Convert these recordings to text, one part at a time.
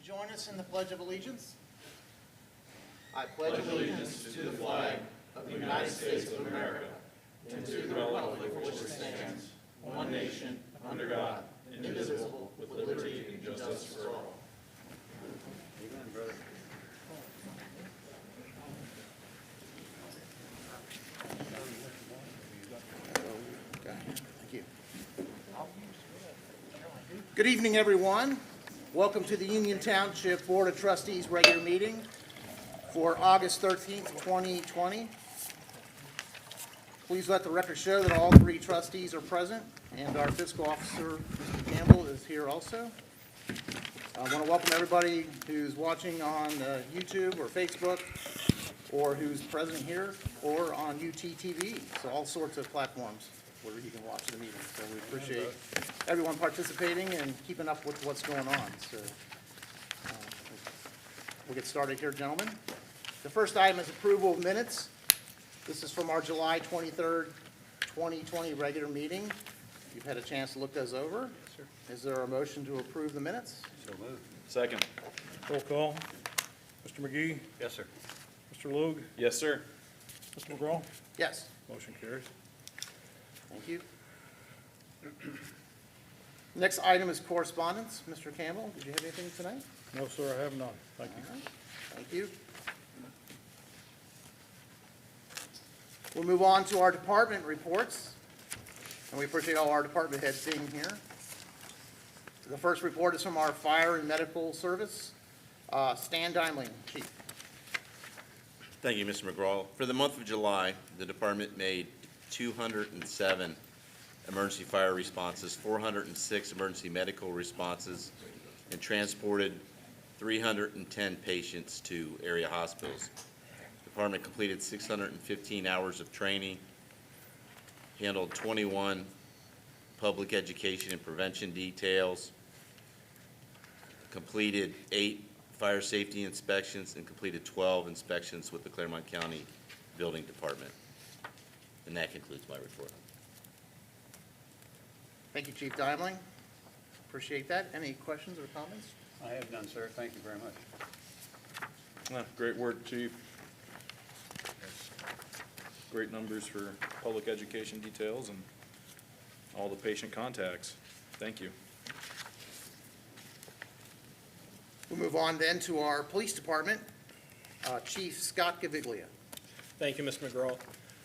join us in the Pledge of Allegiance? I Pledge allegiance to the flag of the United States of America and to the republic for which it stands, one nation, under God, indivisible, with liberty and justice for all. Amen, brother. Okay, thank you. Good evening, everyone. Welcome to the Union Township Board of Trustees regular meeting for August 13th, 2020. Please let the record show that all three trustees are present, and our fiscal officer, Mr. Campbell, is here also. I want to welcome everybody who's watching on YouTube or Facebook, or who's present here, or on UTTV, so all sorts of platforms where you can watch the meeting. So we appreciate everyone participating and keeping up with what's going on. So we'll get started here, gentlemen. The first item is approval of minutes. This is from our July 23rd, 2020 regular meeting. You've had a chance to look those over. Yes, sir. Is there a motion to approve the minutes? So moved. Second. Roll call. Mr. McGee? Yes, sir. Mr. Logue? Yes, sir. Mr. McGraw? Yes. Motion carries. Thank you. Next item is correspondence. Mr. Campbell, did you have anything tonight? No, sir, I have none. Thank you. All right. Thank you. We'll move on to our department reports, and we appreciate all our department heads being here. The first report is from our Fire and Medical Service. Stan Dimling, Chief. Thank you, Mr. McGraw. For the month of July, the department made 207 emergency fire responses, 406 emergency medical responses, and transported 310 patients to area hospitals. The department completed 615 hours of training, handled 21 public education and prevention details, completed 8 fire safety inspections, and completed 12 inspections with the Clermont County Building Department. And that concludes my report. Thank you, Chief Dimling. Appreciate that. Any questions or comments? I have none, sir. Thank you very much. Great work, Chief. Great numbers for public education details and all the patient contacts. Thank you. We'll move on then to our Police Department. Chief Scott Gaviglia. Thank you, Mr. McGraw.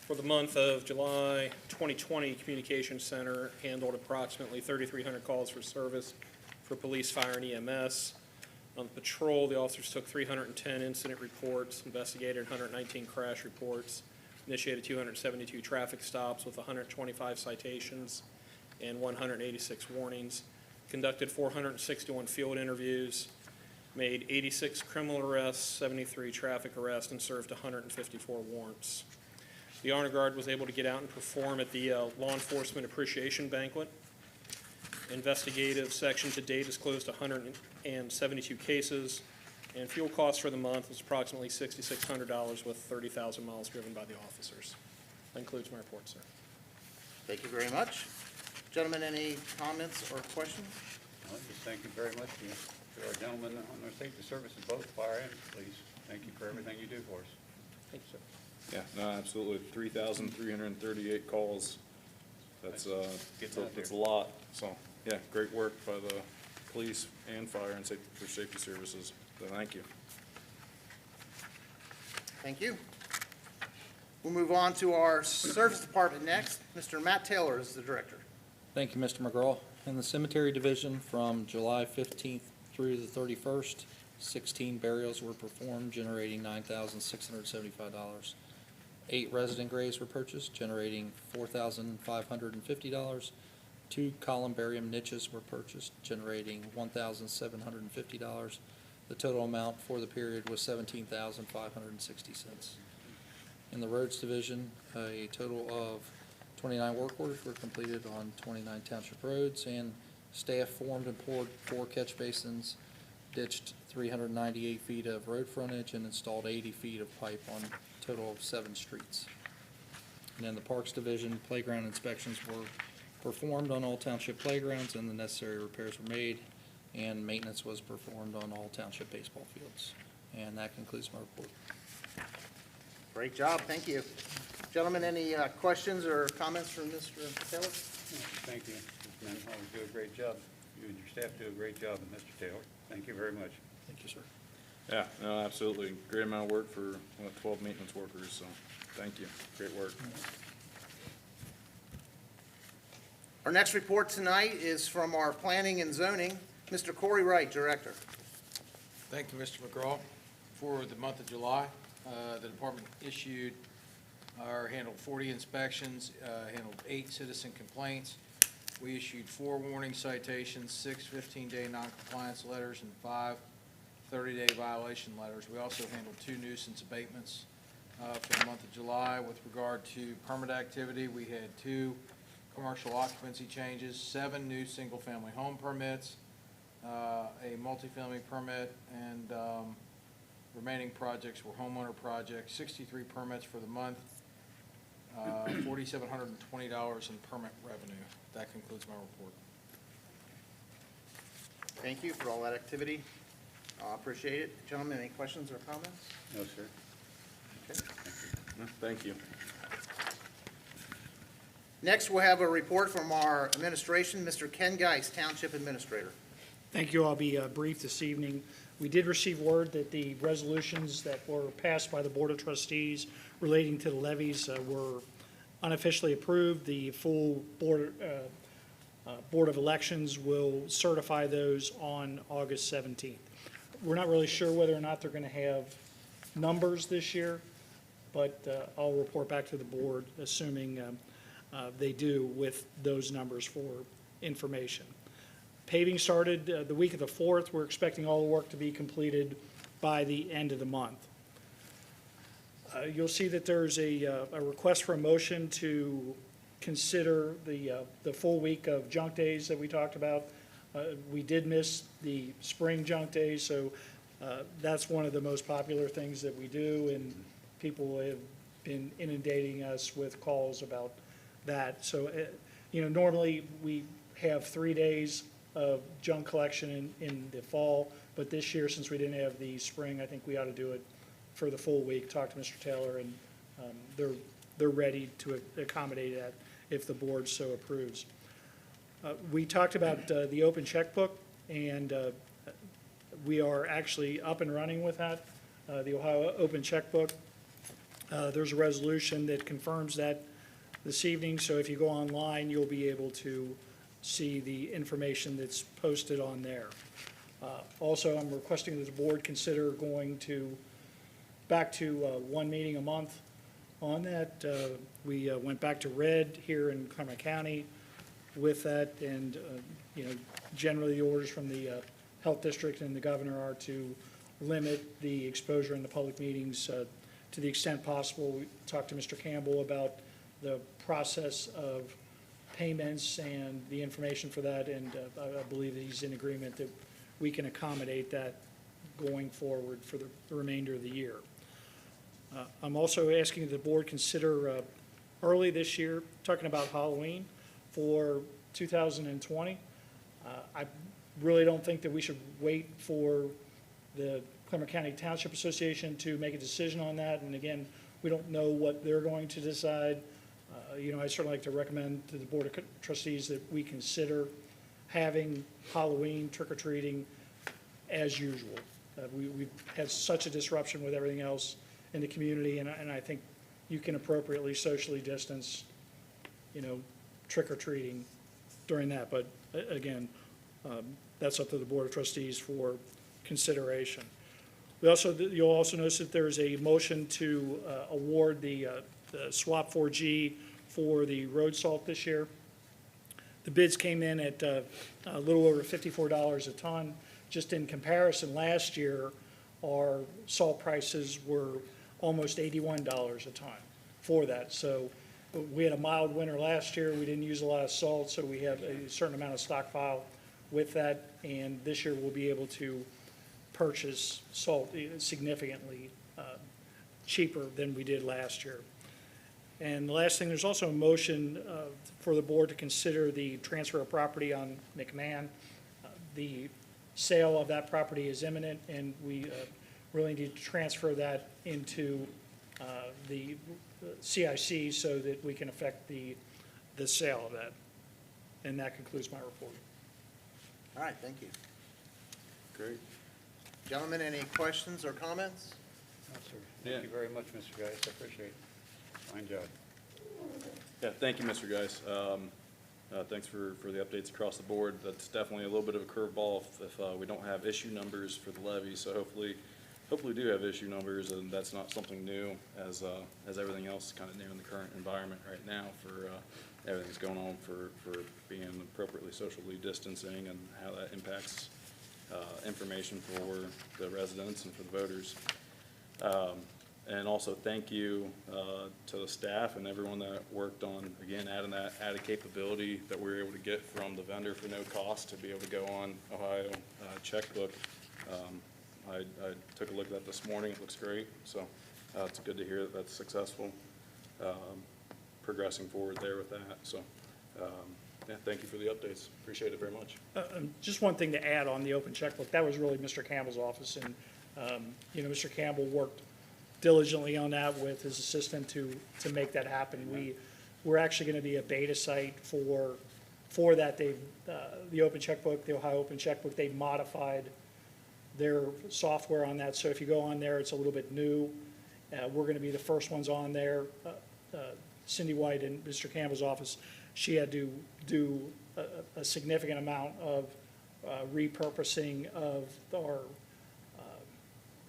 For the month of July 2020, Communications Center handled approximately 3,300 calls for service for police, fire, and EMS. On the patrol, the officers took 310 incident reports, investigated 119 crash reports, initiated 272 traffic stops with 125 citations and 186 warnings, conducted 461 field interviews, made 86 criminal arrests, 73 traffic arrests, and served 154 warrants. The Honor Guard was able to get out and perform at the Law Enforcement Appreciation Banquet. Investigative section to date has closed 172 cases, and fuel costs for the month was approximately $6,600 with 30,000 miles driven by the officers. That concludes my report, sir. Thank you very much. Gentlemen, any comments or questions? Well, just thank you very much to our gentlemen on our safety services, both fire and police. Thank you for everything you do for us. Thank you, sir. Yeah, no, absolutely. 3,338 calls. That's a lot. So, yeah, great work by the police and fire and safety services. So thank you. Thank you. We'll move on to our Service Department next. Mr. Matt Taylor is the director. Thank you, Mr. McGraw. In the Cemetery Division, from July 15th through the 31st, 16 burials were performed, generating $9,675. 8 resident graves were purchased, generating $4,550. 2 columbarium niches were purchased, generating $1,750. The total amount for the period was $17,560. In the Roads Division, a total of 29 work orders were completed on 29 township roads, and staff formed and poured 4 catch basins, ditched 398 feet of road frontage, and installed 80 feet of pipe on a total of 7 streets. And in the Parks Division, playground inspections were performed on all township playgrounds, and the necessary repairs were made. and maintenance was performed on all township baseball fields. And that concludes my report. Great job, thank you. Gentlemen, any questions or comments from Mr. Taylor? Thank you. Mr. Mann, always do a great job. You and your staff do a great job, and Mr. Taylor. Thank you very much. Thank you, sir. Yeah, no, absolutely. Great amount of work for 12 maintenance workers, so thank you. Great work. Our next report tonight is from our Planning and Zoning, Mr. Corey Wright, Director. Thank you, Mr. McGraw. For the month of July, the department issued or handled 40 inspections, handled 8 citizen complaints. We issued 4 warning citations, 6 15-day noncompliance letters, and 5 30-day violation letters. We also handled 2 nuisance abatements for the month of July. With regard to permit activity, we had 2 commercial occupancy changes, 7 new single-family home permits, a multifamily permit, and remaining projects were homeowner projects, 63 permits for the month, $4,720 in permit revenue. That concludes my report. Thank you for all that activity. Appreciate it. Gentlemen, any questions or comments? No, sir. Okay. No, thank you. Next, we'll have a report from our administration, Mr. Ken Geis, Township Administrator. Thank you. I'll be brief this evening. We did receive word that the resolutions that were passed by the Board of Trustees relating to the levies were unofficially approved. The full Board of Elections will certify those on August 17th. We're not really sure whether or not they're going to have numbers this year, but I'll report back to the board, assuming they do with those numbers for information. Paving started the week of the 4th. We're expecting all the work to be completed by the end of the month. You'll see that there's a request for a motion to consider the full week of junk days that we talked about. We did miss the spring junk days, so that's one of the most popular things that we do, and people have been inundating us with calls about that. So, normally we have 3 days of junk collection in the fall, but this year, since we didn't have the spring, I think we ought to do it for the full week. Talk to Mr. Taylor, and they're ready to accommodate that if the board so approves. We talked about the open checkbook, and we are actually up and running with that. The Ohio Open Checkbook. There's a resolution that confirms that this evening, so if you go online, you'll be able to see the information that's posted on there. Also, I'm requesting that the board consider going back to 1 meeting a month on that. We went back to red here in Clermont County with that, and generally the orders from the health district and the governor are to limit the exposure in the public meetings to the extent possible. We talked to Mr. Campbell about the process of payments and the information for that, and I believe that he's in agreement that we can accommodate that going forward for the remainder of the year. I'm also asking the board consider early this year, talking about Halloween for 2020. I really don't think that we should wait for the Clermont County Township Association to make a decision on that, and again, we don't know what they're going to decide. I'd certainly like to recommend to the Board of Trustees that we consider having Halloween trick-or-treating as usual. We've had such a disruption with everything else in the community, and I think you can appropriately socially distance, trick-or-treating during that. But again, that's up to the Board of Trustees for consideration. You'll also notice that there's a motion to award the SWAP 4G for the road salt this year. The bids came in at a little over $54 a ton. Just in comparison, last year, our salt prices were almost $81 a ton for that. So we had a mild winter last year. We didn't use a lot of salt, so we have a certain amount of stockpile with that. And this year, we'll be able to purchase salt significantly cheaper than we did last year. And the last thing, there's also a motion for the board to consider the transfer of property on McMahon. The sale of that property is imminent, and we really need to transfer that into the CIC so that we can affect the sale of that. And that concludes my report. All right, thank you. Great. Gentlemen, any questions or comments? No, sir. Yeah. Thank you very much, Mr. Geis. I appreciate it. Fine job. Yeah, thank you, Mr. Geis. Thanks for the updates across the board. That's definitely a little bit of a curveball if we don't have issue numbers for the levy, so hopefully we do have issue numbers, and that's not something new, as everything else is kind of new in the current environment right now for everything's going on for being appropriately socially distancing and how that impacts information for the residents and for the voters. And also thank you to the staff and everyone that worked on, again, adding that added capability that we were able to get from the vendor for no cost to be able to go on Ohio checkbook. I took a look at that this morning. It looks great. So it's good to hear that that's successful, progressing forward there with that. So yeah, thank you for the updates. Appreciate it very much. Just one thing to add on the open checkbook, that was really Mr. Campbell's office, and, Mr. Campbell worked diligently on that with his assistant to make that happen. We're actually going to be a beta site for that. The open checkbook, the Ohio Open Checkbook, they modified their software on that, so if you go on there, it's a little bit new. We're going to be the first ones on there. Cindy White in Mr. Campbell's office, she had to do a significant amount of repurposing of our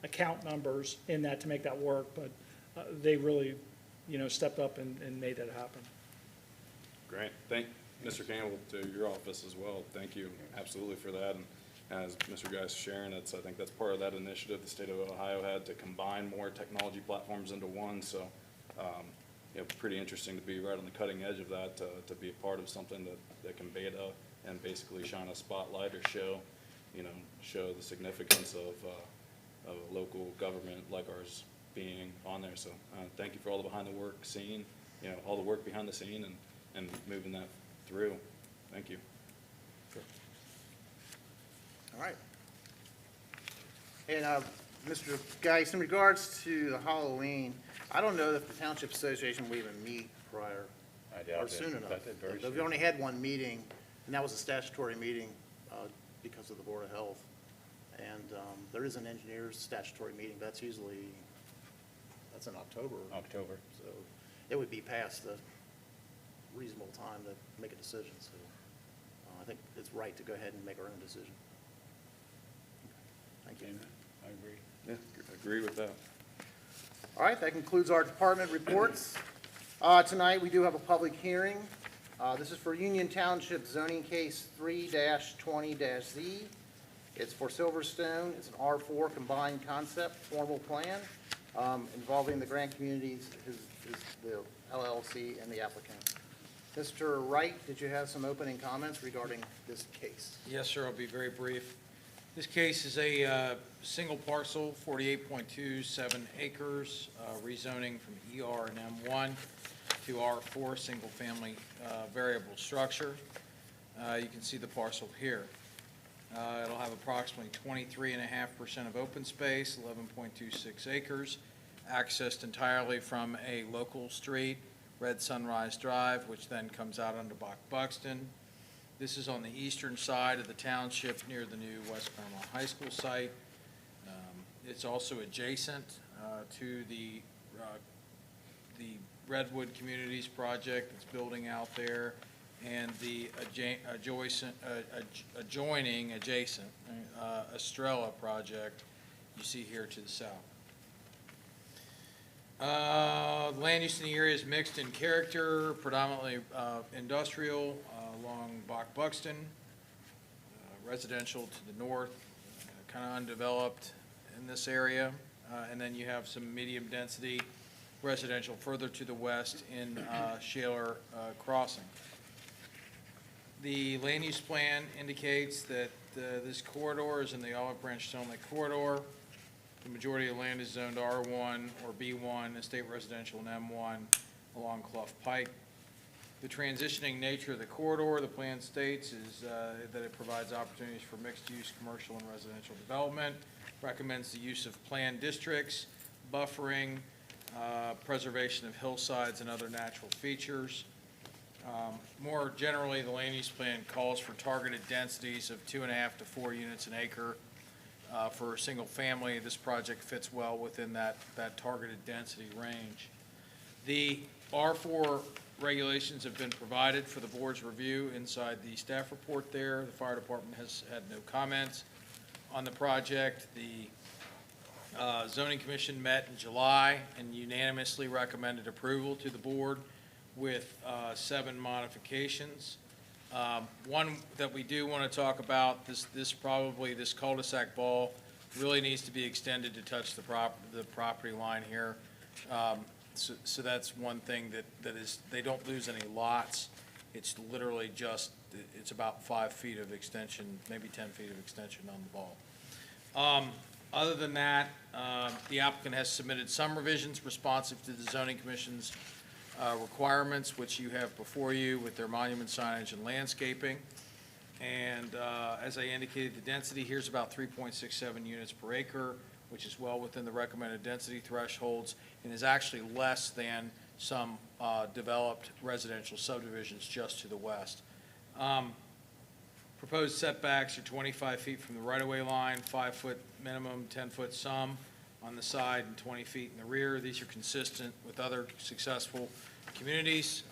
account numbers in that to make that work, but they really, stepped up and made that happen. Great. Thank Mr. Campbell to your office as well. Thank you absolutely for that. And as Mr. Geis is sharing, I think that's part of that initiative the state of Ohio had to combine more technology platforms into one. So, pretty interesting to be right on the cutting edge of that, to be a part of something that can beta and basically shine a spotlight or show the significance of a local government like ours being on there. So thank you for all the behind the work scene, all the work behind the scene and moving that through. Thank you. All right. And Mr. Geis, in regards to the Halloween, I don't know if the Township Association will even meet prior I doubt or it. soon enough. But it very We've soon. only had one meeting, and that was a statutory meeting because of the Board of Health. And there is an engineer's statutory meeting, but that's in October. October. So it would be past the reasonable time to make a decision. So I think it's right to go ahead and make our own decision. Thank you. Amen. I agree. Yeah, agree with that. All right, that concludes our department reports. Tonight, we do have a public hearing. This is for Union Township zoning case 3-20-Z. It's for Silverstone. It's an R4 combined concept formal plan involving the Grant Communities, the LLC, and the applicant. Mr. Wright, did you have some opening comments regarding this case? Yes, sir, I'll be very brief. This case is a single parcel, 48.27 acres, rezoning from ER and M1 to R4, single-family variable structure. You can see the parcel here. It'll have approximately 23.5% of open space, 11.26 acres, accessed entirely from a local street, Red Sunrise Drive, which then comes out onto Buxton. This is on the eastern side of the township near the new West Clermont High School site. It's also adjacent to the Redwood Communities project that's building out there, and the adjoining Estrella project you see here to the south. The land use in the area is mixed in character, predominantly industrial along Buxton, residential to the north, kind of undeveloped in this area, and then you have some medium density residential further to the west in Shaler Crossing. The land use plan indicates that this corridor is in the Olive Branch Stone Lake corridor. The majority of land is zoned R1 or B1, estate residential and M1 along Clough Pike. The transitioning nature of the corridor, the plan states, is that it provides opportunities for mixed-use commercial and residential development, recommends the use of planned districts, buffering, preservation of hillsides and other natural features. More generally, the land use plan calls for targeted densities of 2.5 to 4 units an acre for a single family. This project fits well within that targeted density range. The R4 regulations have been provided for the board's review inside the staff report there. The fire department has had no comments on the project. The zoning commission met in July and unanimously recommended approval to the board with 7 modifications. One that we do want to talk about, this cul-de-sac ball really needs to be extended to touch the property line here. So that's one thing that is, they don't lose any lots. It's literally just, it's about 5 feet of extension, maybe 10 feet of extension on the ball. Other than that, the applicant has submitted some revisions responsive to the zoning commission's requirements, which you have before you with their monument signage and landscaping. And as I indicated, the density here is about 3.67 units per acre, which is well within the recommended density thresholds and is actually less than some developed residential subdivisions just to the west. Proposed setbacks are 25 feet from the right-of-way line, 5-foot minimum, 10-foot sum on the side, and 20 feet in the rear. These are consistent with other successful communities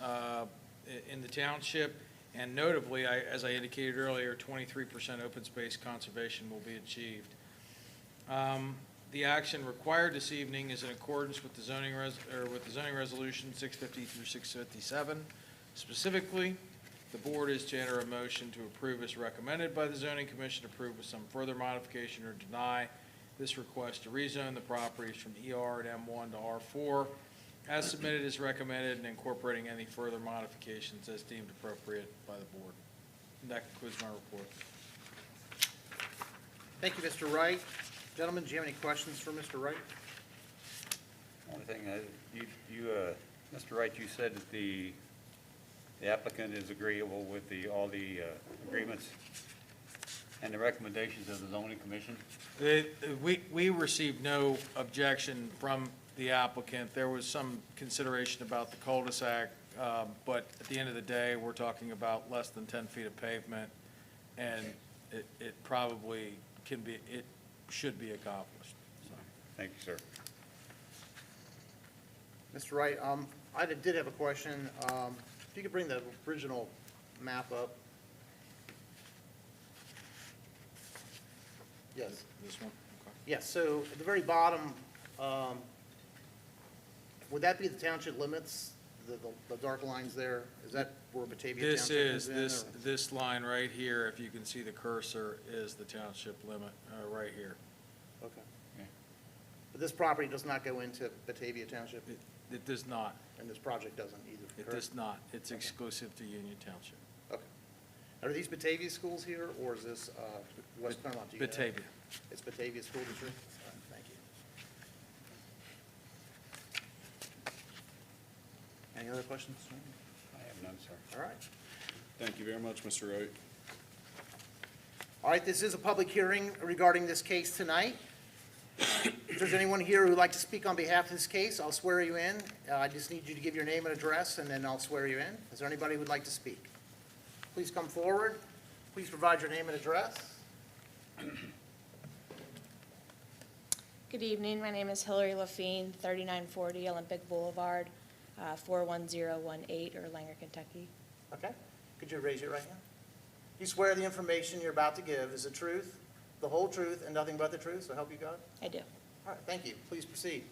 in the township. And notably, as I indicated earlier, 23% open space conservation will be achieved. The action required this evening is in accordance with the zoning resolution 650 through 657. Specifically, the board is to enter a motion to approve as recommended by the zoning commission, approve with some further modification or deny this request to rezone the properties from ER and M1 to R4 as submitted as recommended and incorporating any further modifications as deemed appropriate by the board. And that concludes my report. Thank you, Mr. Wright. Gentlemen, do you have any questions for Mr. Wright? Only thing, Mr. Wright, you said that the applicant is agreeable with all the agreements and the recommendations of the zoning commission? We received no objection from the applicant. There was some consideration about the cul-de-sac, but at the end of the day, we're talking about less than 10 feet of pavement, and it probably should be accomplished. So. Thank you, sir. Mr. Wright, I did have a question. If you could bring the original map up. Yes. This one? Okay. Yes, so at the very bottom, would that be the township limits, the dark lines there? Is that where Batavia This Township is in? this line right here, if you can see the cursor, is the township limit, right here. Okay. Okay. But this property does not go into Batavia Township, It does not. and this project doesn't either, It correct? does not. It's exclusive to Union Township. Okay. Are these Batavia schools here, or is this West Clermont? Do you know? Batavia. It's Batavia School District? All right, thank you. Any other questions? I have none, sir. All right. Thank you very much, Mr. Wright. All right, this is a public hearing regarding this case tonight. If there's anyone here who would like to speak on behalf of this case, I'll swear you in. I just need you to give your name and address, and then I'll swear you in. Is there anybody who would like to speak? Please come forward. Please provide your name and address. Good evening. My name is Hillary Lafine, 3940 Olympic Boulevard, 41018, Erlanger, Kentucky. Okay. Could you raise your right hand? You swear the information you're about to give is the truth, the whole truth, and nothing but the truth, so help you God? I do. All right, thank you. Please proceed.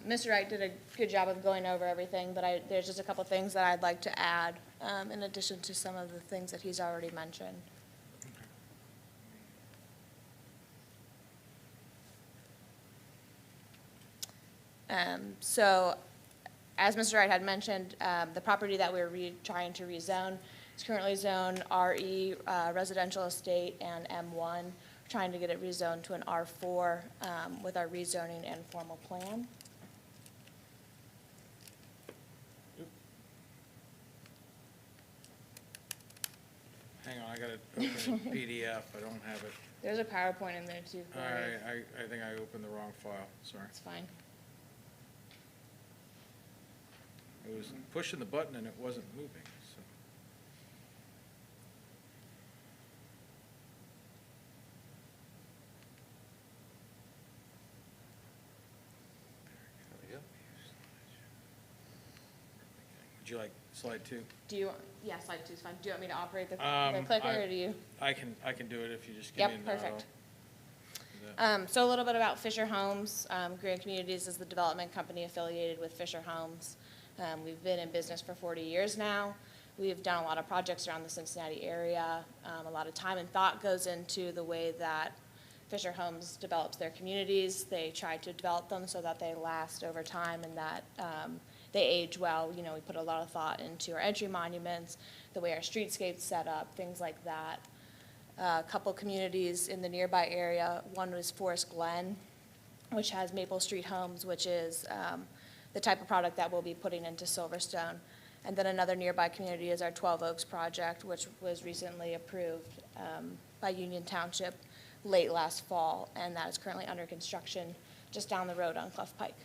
Mr. Wright did a good job of going over everything, but there's just a couple things that I'd like to add in addition to some of the things that he's already mentioned. So, as Mr. Wright had mentioned, the property that we're trying to rezone is currently zoned RE, residential estate, and M1. We're trying to get it rezoned to an R4 with our rezoning and formal plan. Hang on, I gotta open a PDF, I don't have it. There's a PowerPoint in there too. All Corey. right, I think I opened the wrong file, sorry. It's fine. I was pushing the button and it wasn't moving, so. Would you like slide 2? Do you, yeah, slide 2 is fine. Do you want me to operate the Um, clicker, I- or do you? I can do it if you just give me a Yep, nod. perfect. I'll do that. So a little bit about Fisher Homes. Grand Communities is the development company affiliated with Fisher Homes. We've been in business for 40 years now. We've done a lot of projects around the Cincinnati area. A lot of time and thought goes into the way that Fisher Homes develops their communities. They try to develop them so that they last over time and that they age well. You know, we put a lot of thought into our entry monuments, the way our streetscape's set up, things like that. A couple communities in the nearby area. One was Forest Glen, which has Maple Street Homes, which is the type of product that we'll be putting into Silverstone. And then another nearby community is our 12 Oaks project, which was recently approved by Union Township late last fall, and that is currently under construction just down the road on Clough Pike.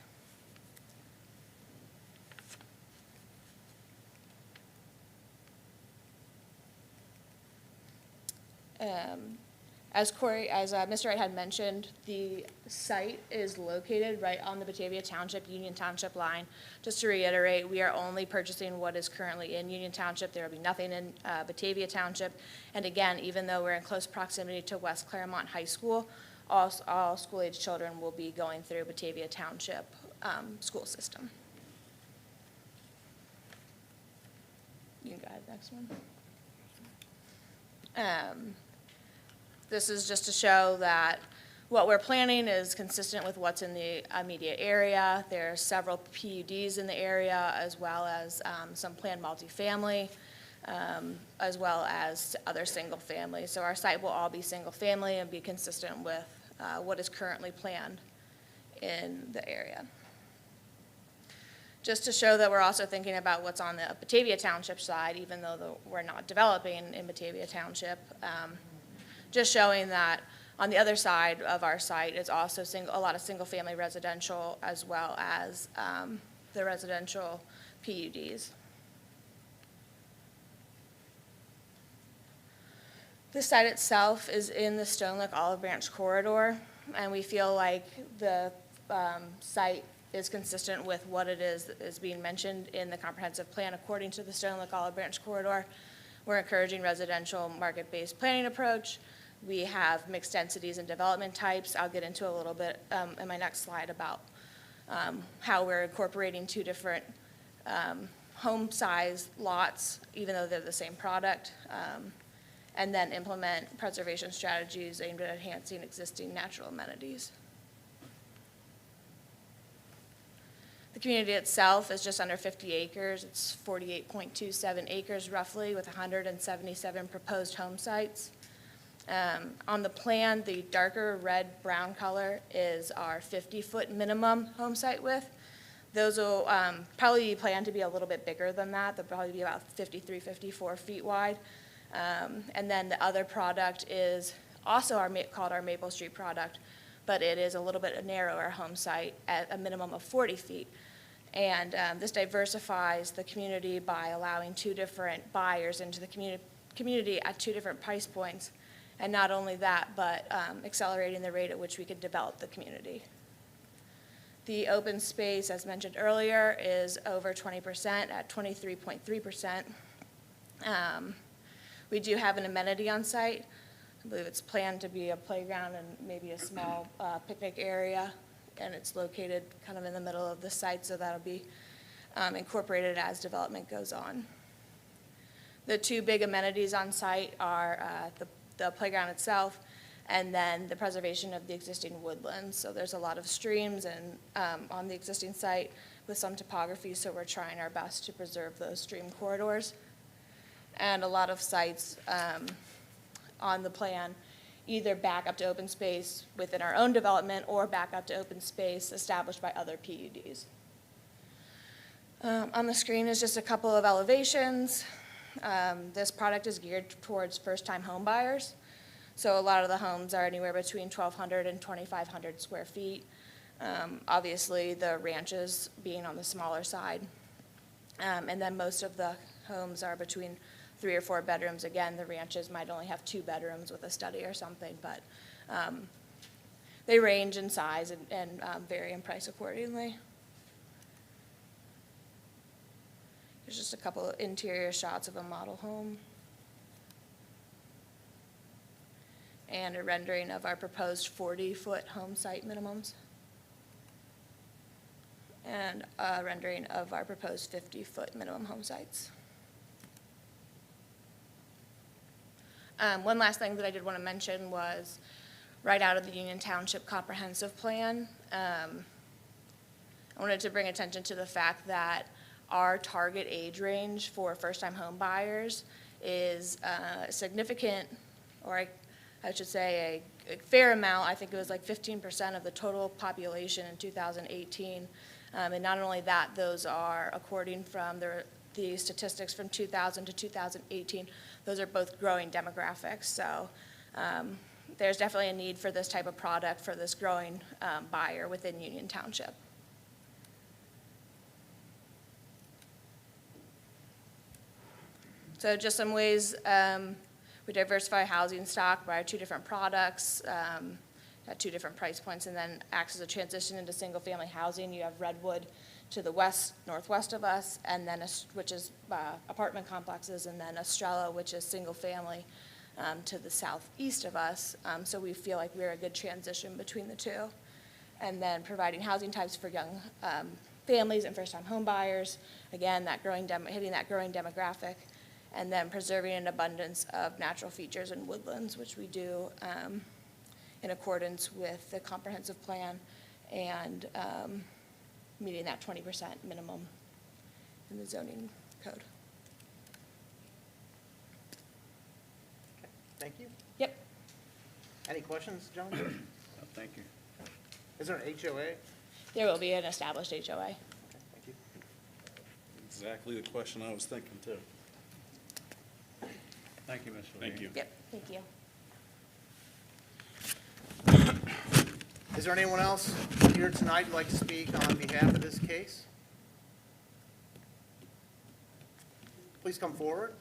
As Mr. Wright had mentioned, the site is located right on the Batavia Township, Union Township line. Just to reiterate, we are only purchasing what is currently in Union Township. There will be nothing in Batavia Township. And again, even though we're in close proximity to West Clermont High School, all school-age children will be going through Batavia Township school system. You can go ahead, next one. This is just to show that what we're planning is consistent with what's in the immediate area. There are several PUDs in the area, as well as some planned multifamily, as well as other single family. So our site will all be single family and be consistent with what is currently planned in the area. Just to show that we're also thinking about what's on the Batavia Township side, even though we're not developing in Batavia Township. Just showing that on the other side of our site is also a lot of single-family residential, as well as the residential PUDs. The site itself is in the Stone Lick Olive Branch corridor, and we feel like the site is consistent with what it is being mentioned in the comprehensive plan according to the Stone Lick Olive Branch corridor. We're encouraging residential market-based planning approach. We have mixed densities and development types. I'll get into a little bit in my next slide about how we're incorporating two different home size lots, even though they're the same product, and then implement preservation strategies aimed at enhancing existing natural amenities. The community itself is just under 50 acres. It's 48.27 acres roughly, with 177 proposed home sites. On the plan, the darker red-brown color is our 50-foot minimum home site width. Those will probably be planned to be a little bit bigger than that. They'll probably be about 53, 54 feet wide. And then the other product is also called our Maple Street product, but it is a little bit narrower home site at a minimum of 40 feet. And this diversifies the community by allowing two different buyers into the community at two different price points. And not only that, but accelerating the rate at which we could develop the community. The open space, as mentioned earlier, is over 20% at 23.3%. We do have an amenity on site. I believe it's planned to be a playground and maybe a small picnic area, and it's located kind of in the middle of the site, so that'll be incorporated as development goes on. The two big amenities on site are the playground itself, and then the preservation of the existing woodlands. So there's a lot of streams and on the existing site with some topography, so we're trying our best to preserve those stream corridors. And a lot of sites on the plan either back up to open space within our own development or back up to open space established by other PUDs. On the screen is just a couple of elevations. This product is geared towards first-time home buyers. So a lot of the homes are anywhere between 1,200 and 2,500 square feet. Obviously, the ranches being on the smaller side. And then most of the homes are between 3 or 4 bedrooms. Again, the ranches might only have 2 bedrooms with a study or something, but they range in size and vary in price accordingly. There's just a couple of interior shots of a model home. And a rendering of our proposed 40-foot home site minimums. And a rendering of our proposed 50-foot minimum home sites. One last thing that I did want to mention was right out of the Union Township Comprehensive Plan. I wanted to bring attention to the fact that our target age range for first-time home buyers is significant, or I should say a fair amount. I think it was like 15% of the total population in 2018. And not only that, those are, according from the statistics from 2000 to 2018, those are both growing demographics. So there's definitely a need for this type of product for this growing buyer within Union Township. So just some ways we diversify housing stock by 2 different products at 2 different price points, and then acts as a transition into single-family housing. You have Redwood to the northwest of us, and then which is apartment complexes, and then Estrella, which is single-family, to the southeast of us. So we feel like we're a good transition between the 2, and then providing housing types for young families and first-time home buyers. Again, hitting that growing demographic. And then preserving an abundance of natural features and woodlands, which we do in accordance with the comprehensive plan and meeting that 20% minimum in the zoning code. Okay, thank you. Yep. Any questions, John? Thank you. Is there an HOA? There will be an established HOA. Okay, thank you. Exactly the question I was thinking too. Thank you, Ms. Levine. Thank you. Yep, thank you. Is there anyone else here tonight who'd like to speak on behalf of this case? Please come forward.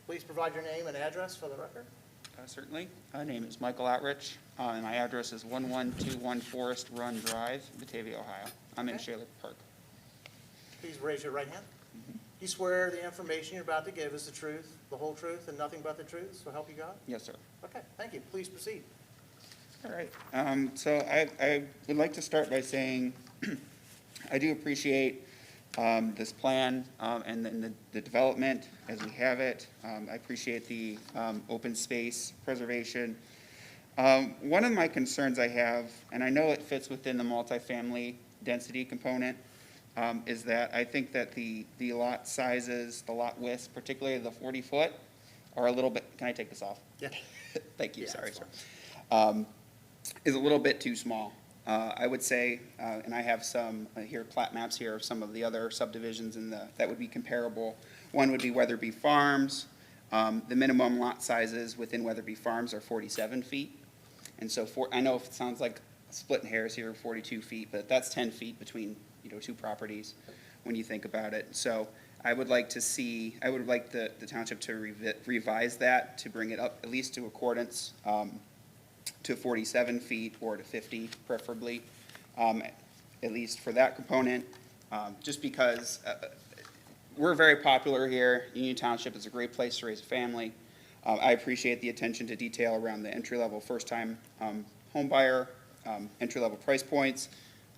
Please provide your name and address for the record. Certainly. My name is Michael Outrich, and my address is 1121 Forest Run Drive, Batavia, Ohio. I'm in Okay. Shaler Park. Please raise your right hand. Do you swear the information you're about to give is the truth, the whole truth, and nothing but the truth, so help you God? Yes, sir. Okay, thank you. Please proceed. All right. So I would like to start by saying I do appreciate this plan and then the development as we have it. I appreciate the open space preservation. One of my concerns I have, and I know it fits within the multifamily density component, is that I think that the lot sizes, the lot widths, particularly the 40-foot, are a little bit, can I take this off? Yeah. Thank you, Yeah, sorry, that's sir. Is a little bit too small. I would say, and I have some here, plat maps here of some of the other subdivisions that would be comparable. One would be Weatherby Farms. The minimum lot sizes within Weatherby Farms are 47 feet. And so I know it sounds like splitting hairs here, 42 feet, but that's 10 feet between 2 properties when you think about it. So I would like the township to revise that, to bring it up at least to accordance to 47 feet or to 50 preferably, at least for that component, just because we're very popular here. Union Township is a great place to raise a family. I appreciate the attention to detail around the entry-level first-time home buyer, entry-level price points.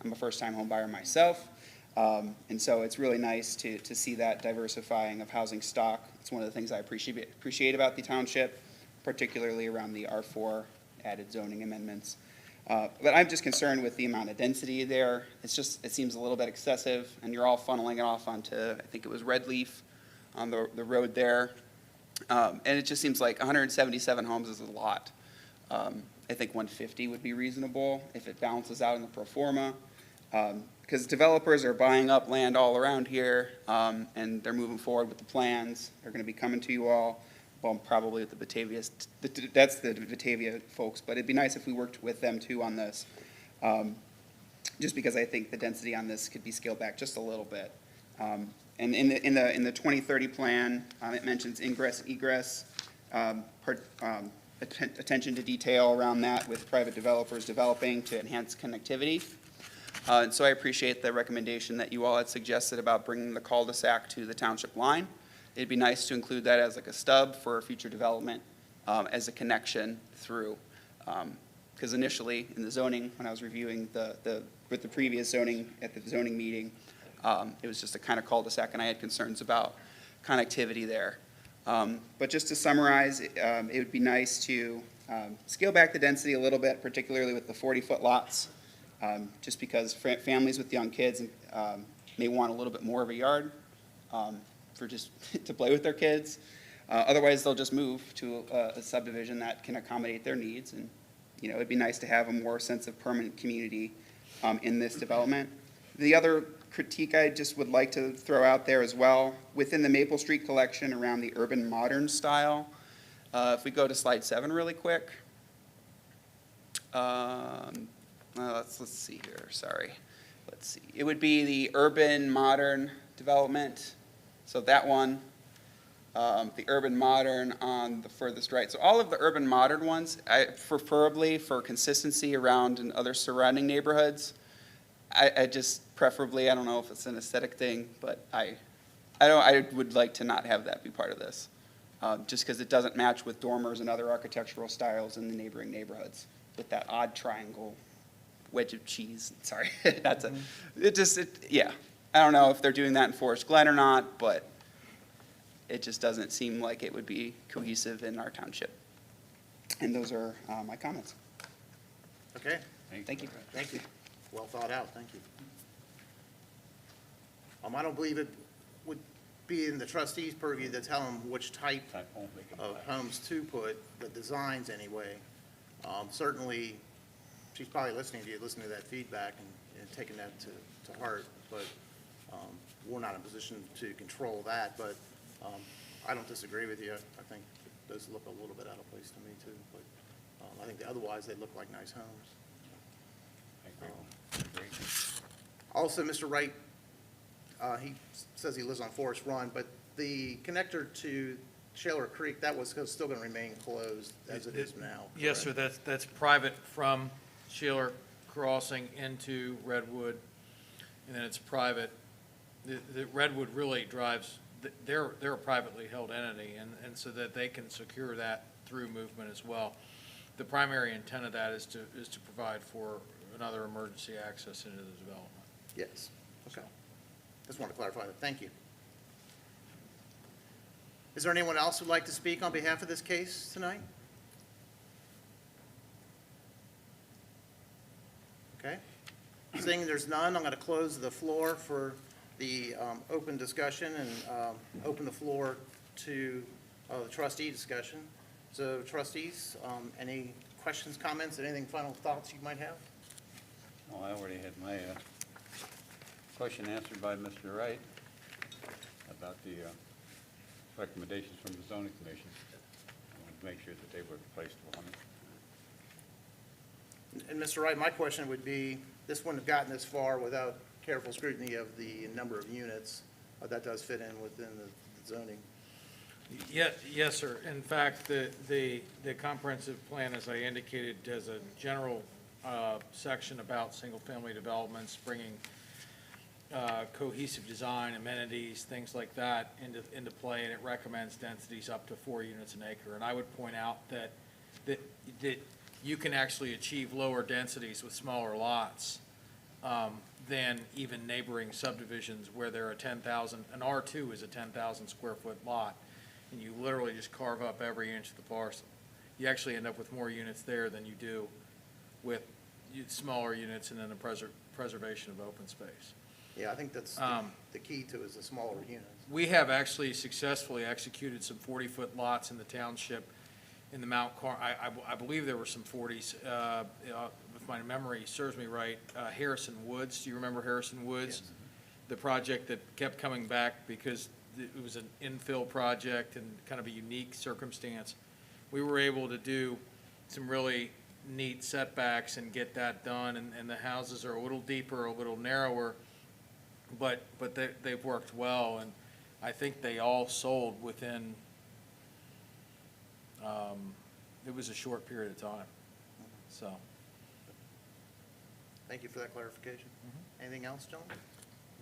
I'm a first-time home buyer myself, and so it's really nice to see that diversifying of housing stock. It's one of the things I appreciate about the township, particularly around the R4 added zoning amendments. But I'm just concerned with the amount of density there. It seems a little bit excessive, and you're all funneling it off onto, I think it was Red Leaf on the road there. And it just seems like 177 homes is a lot. I think 150 would be reasonable if it balances out in the pro forma. Because developers are buying up land all around here, and they're moving forward with the plans. They're going to be coming to you all, well, probably with the Batavia's, that's the Batavia folks, but it'd be nice if we worked with them too on this. Just because I think the density on this could be scaled back just a little bit. And in the 2030 plan, it mentions ingress, egress, attention to detail around that with private developers developing to enhance connectivity. And so I appreciate the recommendation that you all had suggested about bringing the cul-de-sac to the township line. It'd be nice to include that as like a stub for future development, as a connection through. Because initially, in the zoning, when I was reviewing with the previous zoning, at the zoning meeting, it was just a kind of cul-de-sac, and I had concerns about connectivity there. But just to summarize, it would be nice to scale back the density a little bit, particularly with the 40-foot lots, just because families with young kids may want a little bit more of a yard for just to play with their kids. Otherwise, they'll just move to a subdivision that can accommodate their needs. And, you know, it'd be nice to have a more sense of permanent community in this development. The other critique I just would like to throw out there as well, within the Maple Street collection around the urban modern style, if we go to slide 7 really quick. Let's see here, sorry. Let's see. It would be the urban modern development. So that one, the urban modern on the furthest right. So all of the urban modern ones, preferably for consistency around in other surrounding neighborhoods, I just preferably, I don't know if it's an aesthetic thing, but I would like to not have that be part of this. Just because it doesn't match with dormers and other architectural styles in the neighboring neighborhoods with that odd triangle wedge of cheese. Sorry, yeah. I don't know if they're doing that in Forest Glen or not, but it just doesn't seem like it would be cohesive in our township. And those are my comments. Okay, Thank you. thank you. Well thought out, thank you. I don't believe it would be in the trustees' purview to tell them which type of homes to put, the designs anyway. Certainly, she's probably listening to you, listening to that feedback and taking that to heart, but we're not in a position to control that, but I don't disagree with you. I think those look a little bit out of place to me too, but I think otherwise they look like nice homes. Also, Mr. Wright, he says he lives on Forest Run, but the connector to Shaler Creek, that was still going to remain closed as it is now. Yes, sir, correct? that's private from Shaler Crossing into Redwood, and then it's private. The Redwood really drives, they're a privately held entity, and so that they can secure that through movement as well. The primary intent of that is to provide for another emergency access into the development. Yes, okay. Just want to clarify that. Thank you. Is there anyone else who'd like to speak on behalf of this case tonight? Okay. Seeing there's none, I'm going to close the floor for the open discussion and open the floor to the trustee discussion. So trustees, any questions, comments, anything, final thoughts you might have? Well, I already had my question answered by Mr. Wright about the recommendations from the zoning commission. I wanted to make sure that they were placeable on it. And Mr. Wright, my question would be, this wouldn't have gotten this far without careful scrutiny of the number of units. That does fit in within the zoning. Yes, sir. In fact, the comprehensive plan, as I indicated, has a general section about single-family developments, bringing cohesive design, amenities, things like that into play, and it recommends densities up to 4 units an acre. And I would point out that you can actually achieve lower densities with smaller lots than even neighboring subdivisions where there are 10,000, an R2 is a 10,000 square foot lot, and you literally just carve up every inch of the parcel. You actually end up with more units there than you do with smaller units and then the preservation of open space. Yeah, I think that's the key to is the smaller units. We have actually successfully executed some 40-foot lots in the township in the Mount Car, I believe there were some 40s, if my memory serves me right. Harrison Woods, do you remember Harrison Woods? Yes. The project that kept coming back because it was an infill project and kind of a unique circumstance. We were able to do some really neat setbacks and get that done, and the houses are a little deeper, a little narrower, but they've worked well, and I think they all sold within, it was a short period of time, so. Thank you for that clarification. Anything else, gentlemen?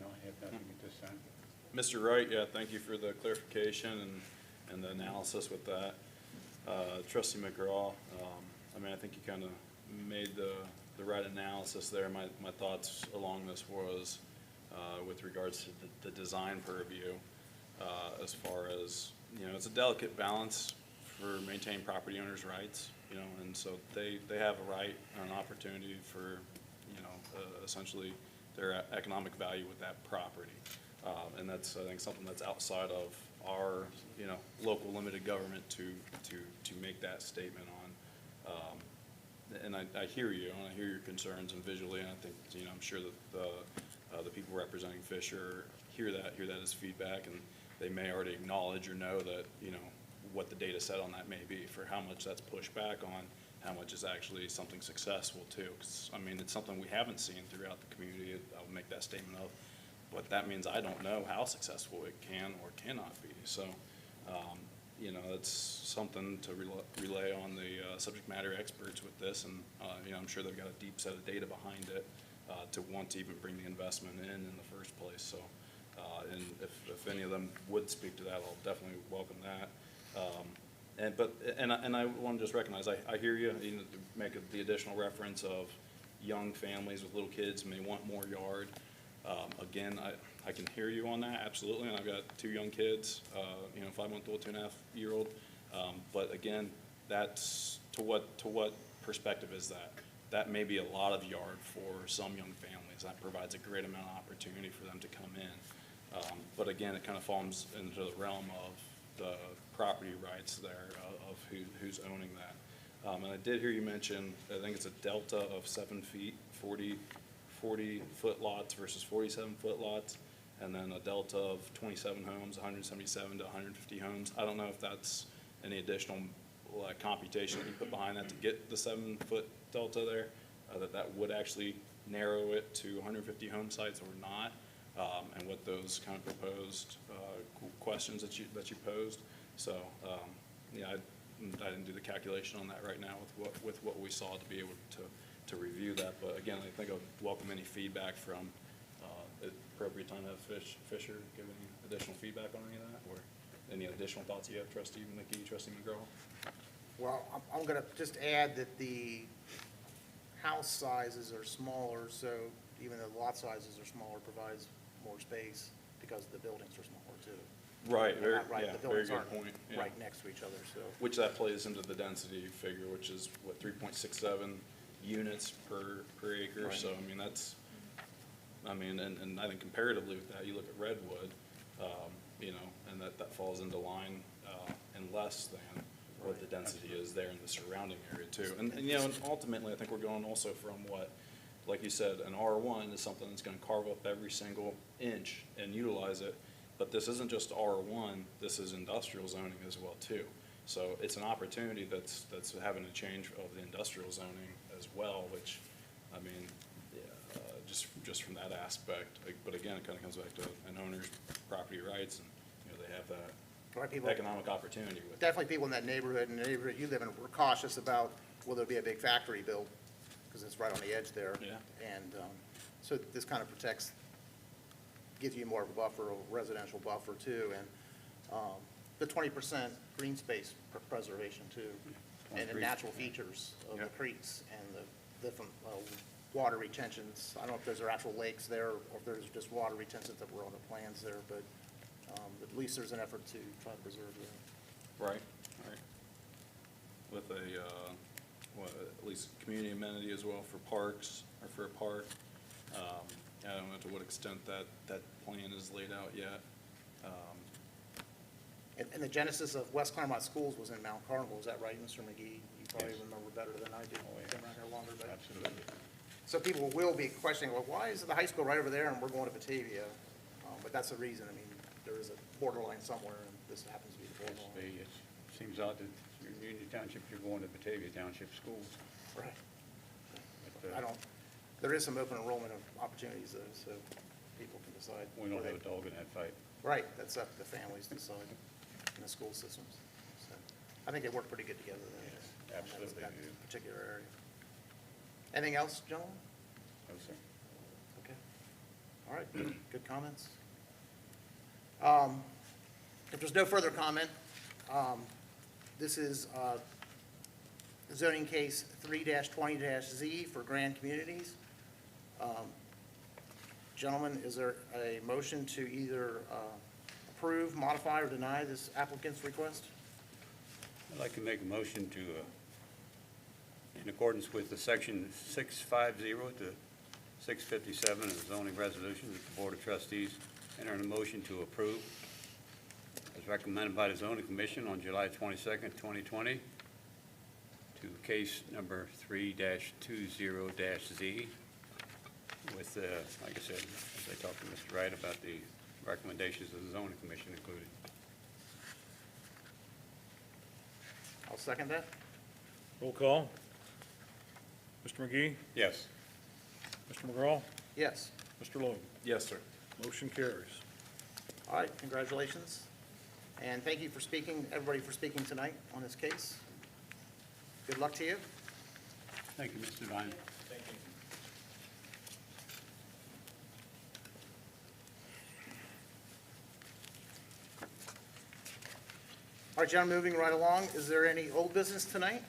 No, I have nothing at this time. Mr. Wright, yeah, thank you for the clarification and the analysis with that. Trustee McGraw, I mean, I think you kind of made the right analysis there. My thoughts along this was with regards to the design purview, as far as, you know, it's a delicate balance for maintaining property owners' rights, you know, and so they have a right and an opportunity for, you know, essentially their economic value with that property. And that's, I think, something that's outside of our, you know, local limited government to make that statement on. And I hear you, and I hear your concerns, and visually, and I think, you know, I'm sure that the people representing Fisher hear that as feedback, and they may already acknowledge or know that, you know, what the data set on that may be for how much that's pushed back on, how much is actually something successful too. 'Cause, I mean, it's something we haven't seen throughout the community. I'll make that statement of, but that means I don't know how successful it can or cannot be. So, you know, it's something to relay on the subject matter experts with this, and you know, I'm sure they've got a deep set of data behind it to want to even bring the investment in the first place. So, and if any of them would speak to that, I'll definitely welcome that. And I want to just recognize, I hear you, you know, to make the additional reference of young families with little kids may want more yard. Again, I can hear you on that, absolutely, and I've got 2 young kids, you know, 5-month-old, 2.5-year-old. But again, that's, to what perspective is that? That may be a lot of yard for some young families. That provides a great amount of opportunity for them to come in. But again, it kind of falls into the realm of the property rights there of who's owning that. And I did hear you mention, I think it's a delta of 7 feet, 40-foot lots versus 47-foot lots, and then a delta of 27 homes, 177 to 150 homes. I don't know if that's any additional computation that you put behind that to get the 7-foot delta there, that would actually narrow it to 150 home sites or not, and what those kind of proposed questions that you posed. So, yeah, I didn't do the calculation on that right now with what we saw to be able to review that. But again, I think I'll welcome any feedback from the appropriate time to have Fisher give any additional feedback on any of that, or any additional thoughts you have, Trustee McGee, Trustee McGraw? Well, I'm going to just add that the house sizes are smaller, so even though the lot sizes are smaller, provides more space because the buildings are smaller too. Right, They're not right, yeah, the very buildings good aren't point. Yeah. right next to each other, so. Which that plays into the density figure, which is what, 3.67 units per acre. Right. So, I mean, that's, I mean, and I think comparatively with that, you look at Redwood, you know, and that falls into line and less than what the density is there in the surrounding area too. And you know, and ultimately, I think we're going also from what, like you said, an R1 is something that's gonna carve up every single inch and utilize it. But this isn't just R1, this is industrial zoning as well too. So it's an opportunity that's having a change of the industrial zoning as well, which, I mean, yeah, just from that aspect. But again, it kind of comes back to an owner's property rights, and, you know, they have that Right, people, economic opportunity with it. definitely people in that neighborhood, and the neighborhood you live in, we're cautious about will there be a big factory built, because it's right on the edge there. Yeah. And so this kind of protects, gives you more of a buffer, a residential buffer too, and the 20% green space preservation too, and the natural features of the Yeah. creeks and the different water retentions. I don't know if those are actual lakes there, or if there's just water retentions that were on the plans there, but at least there's an effort to try to preserve that. Right, right. With a, at least community amenity as well for parks, or for a park. I don't know, to what extent that plan is laid out yet. And the genesis of West Clermont Schools was in Mount Carmel, is that right, Mr. McGee? You probably Yes. remember better than I do. Oh, yeah. Been around here longer, but. Absolutely. So people will be questioning, well, why is the high school right over there and we're going to Batavia? But that's the reason. I mean, there is a borderline somewhere, and this happens to be the borderline. It seems odd that you're in Union Township, you're going to Batavia Township schools. Right. But, I don't, there is some open enrollment of opportunities though, so people can decide. We don't where have a they- dog in that fight. Right, that's up to the families to decide in the school systems. So I think they work pretty good together though. Yes, on that- absolutely that they do. particular area. Anything else, gentlemen? No, sir. Okay. All right, good comments. If there's no further comment, this is zoning case 3-20-Z for Grand Communities. Gentlemen, is there a motion to either approve, modify, or deny this applicant's request? I'd like to make a motion to, in accordance with the section 650 to 657 of the zoning resolution, that the Board of Trustees enter a motion to approve, as recommended by the zoning commission on July 22nd, 2020, to case number 3-20-Z, with, like I said, as I talked to Mr. Wright about the recommendations of the zoning commission included. I'll second that. Roll call. Mr. McGee, Yes. Mr. McGraw, Yes. Mr. Logue. Yes, sir. Motion carries. All right, congratulations. And thank you for speaking, everybody for speaking tonight on this case. Good luck to you. Thank you, Mr. Devine. All right, gentlemen, moving right along, is there any old business tonight?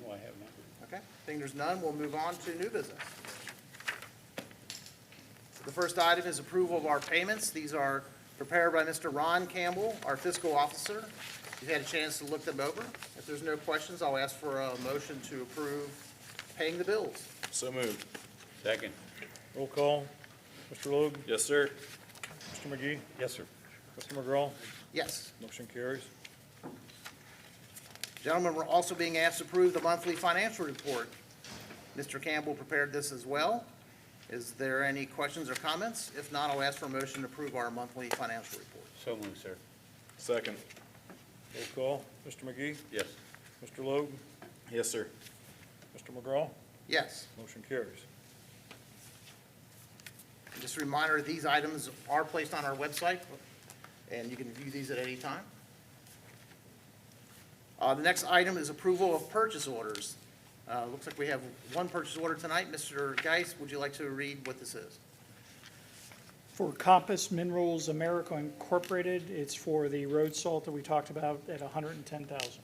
No, I have not. Okay, seeing there's none, we'll move on to new business. The first item is approval of our payments. These are prepared by Mr. Ron Campbell, our fiscal officer. You've had a chance to look them over. If there's no questions, I'll ask for a motion to approve paying the bills. So moved. Second. Roll call. Mr. Logue, Yes, sir. Mr. McGee, Yes, sir. Mr. McGraw. Yes. Motion carries. Gentlemen, we're also being asked to approve the monthly financial report. Mr. Campbell prepared this as well. Is there any questions or comments? If not, I'll ask for a motion to approve our monthly financial report. So moved, sir. Second. Roll call. Mr. McGee, Yes. Mr. Logue, Yes, sir. Mr. McGraw. Yes. Motion carries. Just a reminder, these items are placed on our website, and you can view these at any time. The next item is approval of purchase orders. Looks like we have one purchase order tonight. Mr. Geis, would you like to read what this is? For Compass Minerals America Incorporated, it's for the road salt that we talked about at $110,000.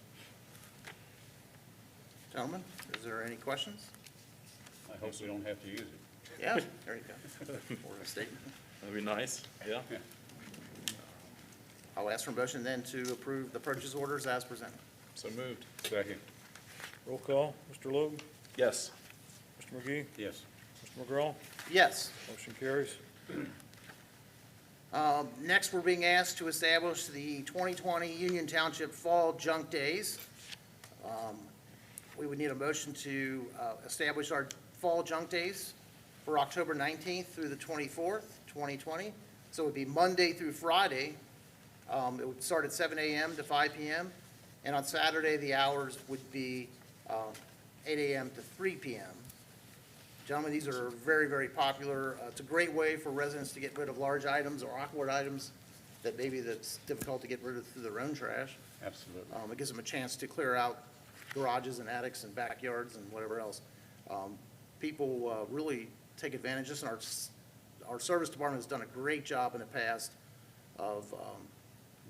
Gentlemen, is there any questions? I hope we don't have to use it. Yeah, there you go. Or a statement. That'd be nice. Yeah. I'll ask for a motion then to approve the purchase orders as presented. So moved. Second. Roll call. Mr. Logue, Yes. Mr. McGee, Yes. Mr. McGraw. Yes. Motion carries. Next, we're being asked to establish the 2020 Union Township Fall Junk Days. We would need a motion to establish our Fall Junk Days for October 19th through the 24th, 2020. So it would be Monday through Friday. It would start at 7 a.m. to 5 p.m. And on Saturday, the hours would be 8 a.m. to 3 p.m. Gentlemen, these are very, very popular. It's a great way for residents to get rid of large items or awkward items that maybe that's difficult to get rid of through their own trash. Absolutely. It gives them a chance to clear out garages and attics and backyards and whatever else. People really take advantage of this, and our service department has done a great job in the past of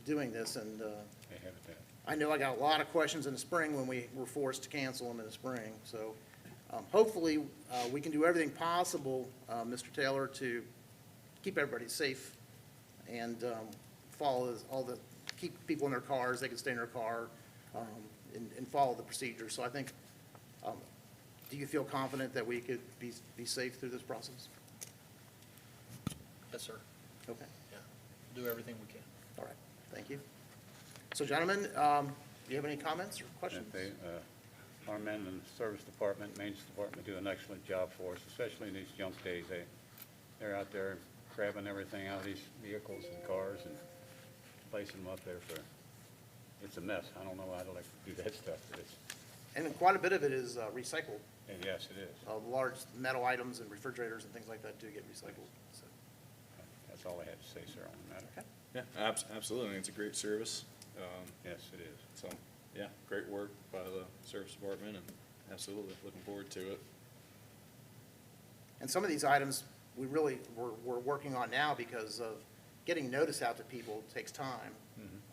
doing this, and They have it there. I know I got a lot of questions in the spring when we were forced to cancel them in the spring. So hopefully, we can do everything possible, Mr. Taylor, to keep everybody safe and follow keep people in their cars, they can stay in their car, and follow the procedures. So I think do you feel confident that we could be safe through this process? Yes, sir. Okay, Do everything we can. all right, thank you. So gentlemen, do you have any comments or questions? Our men in the service department, maintenance department do an excellent job for us, especially in these junk days. They're out there grabbing everything out of these vehicles and cars and placing them up there it's a mess. I don't know how to do that stuff, but And quite a bit of it is recycled. and yes, it is. Large metal items and refrigerators and things like that do get recycled, so. That's all I have to say, sir, on the matter. Okay. Yeah, absolutely. It's a great service. Yes, it is. So, yeah, great work by the service department, and absolutely looking forward to it. And some of these items, we're working on now because of getting notice out to people takes time.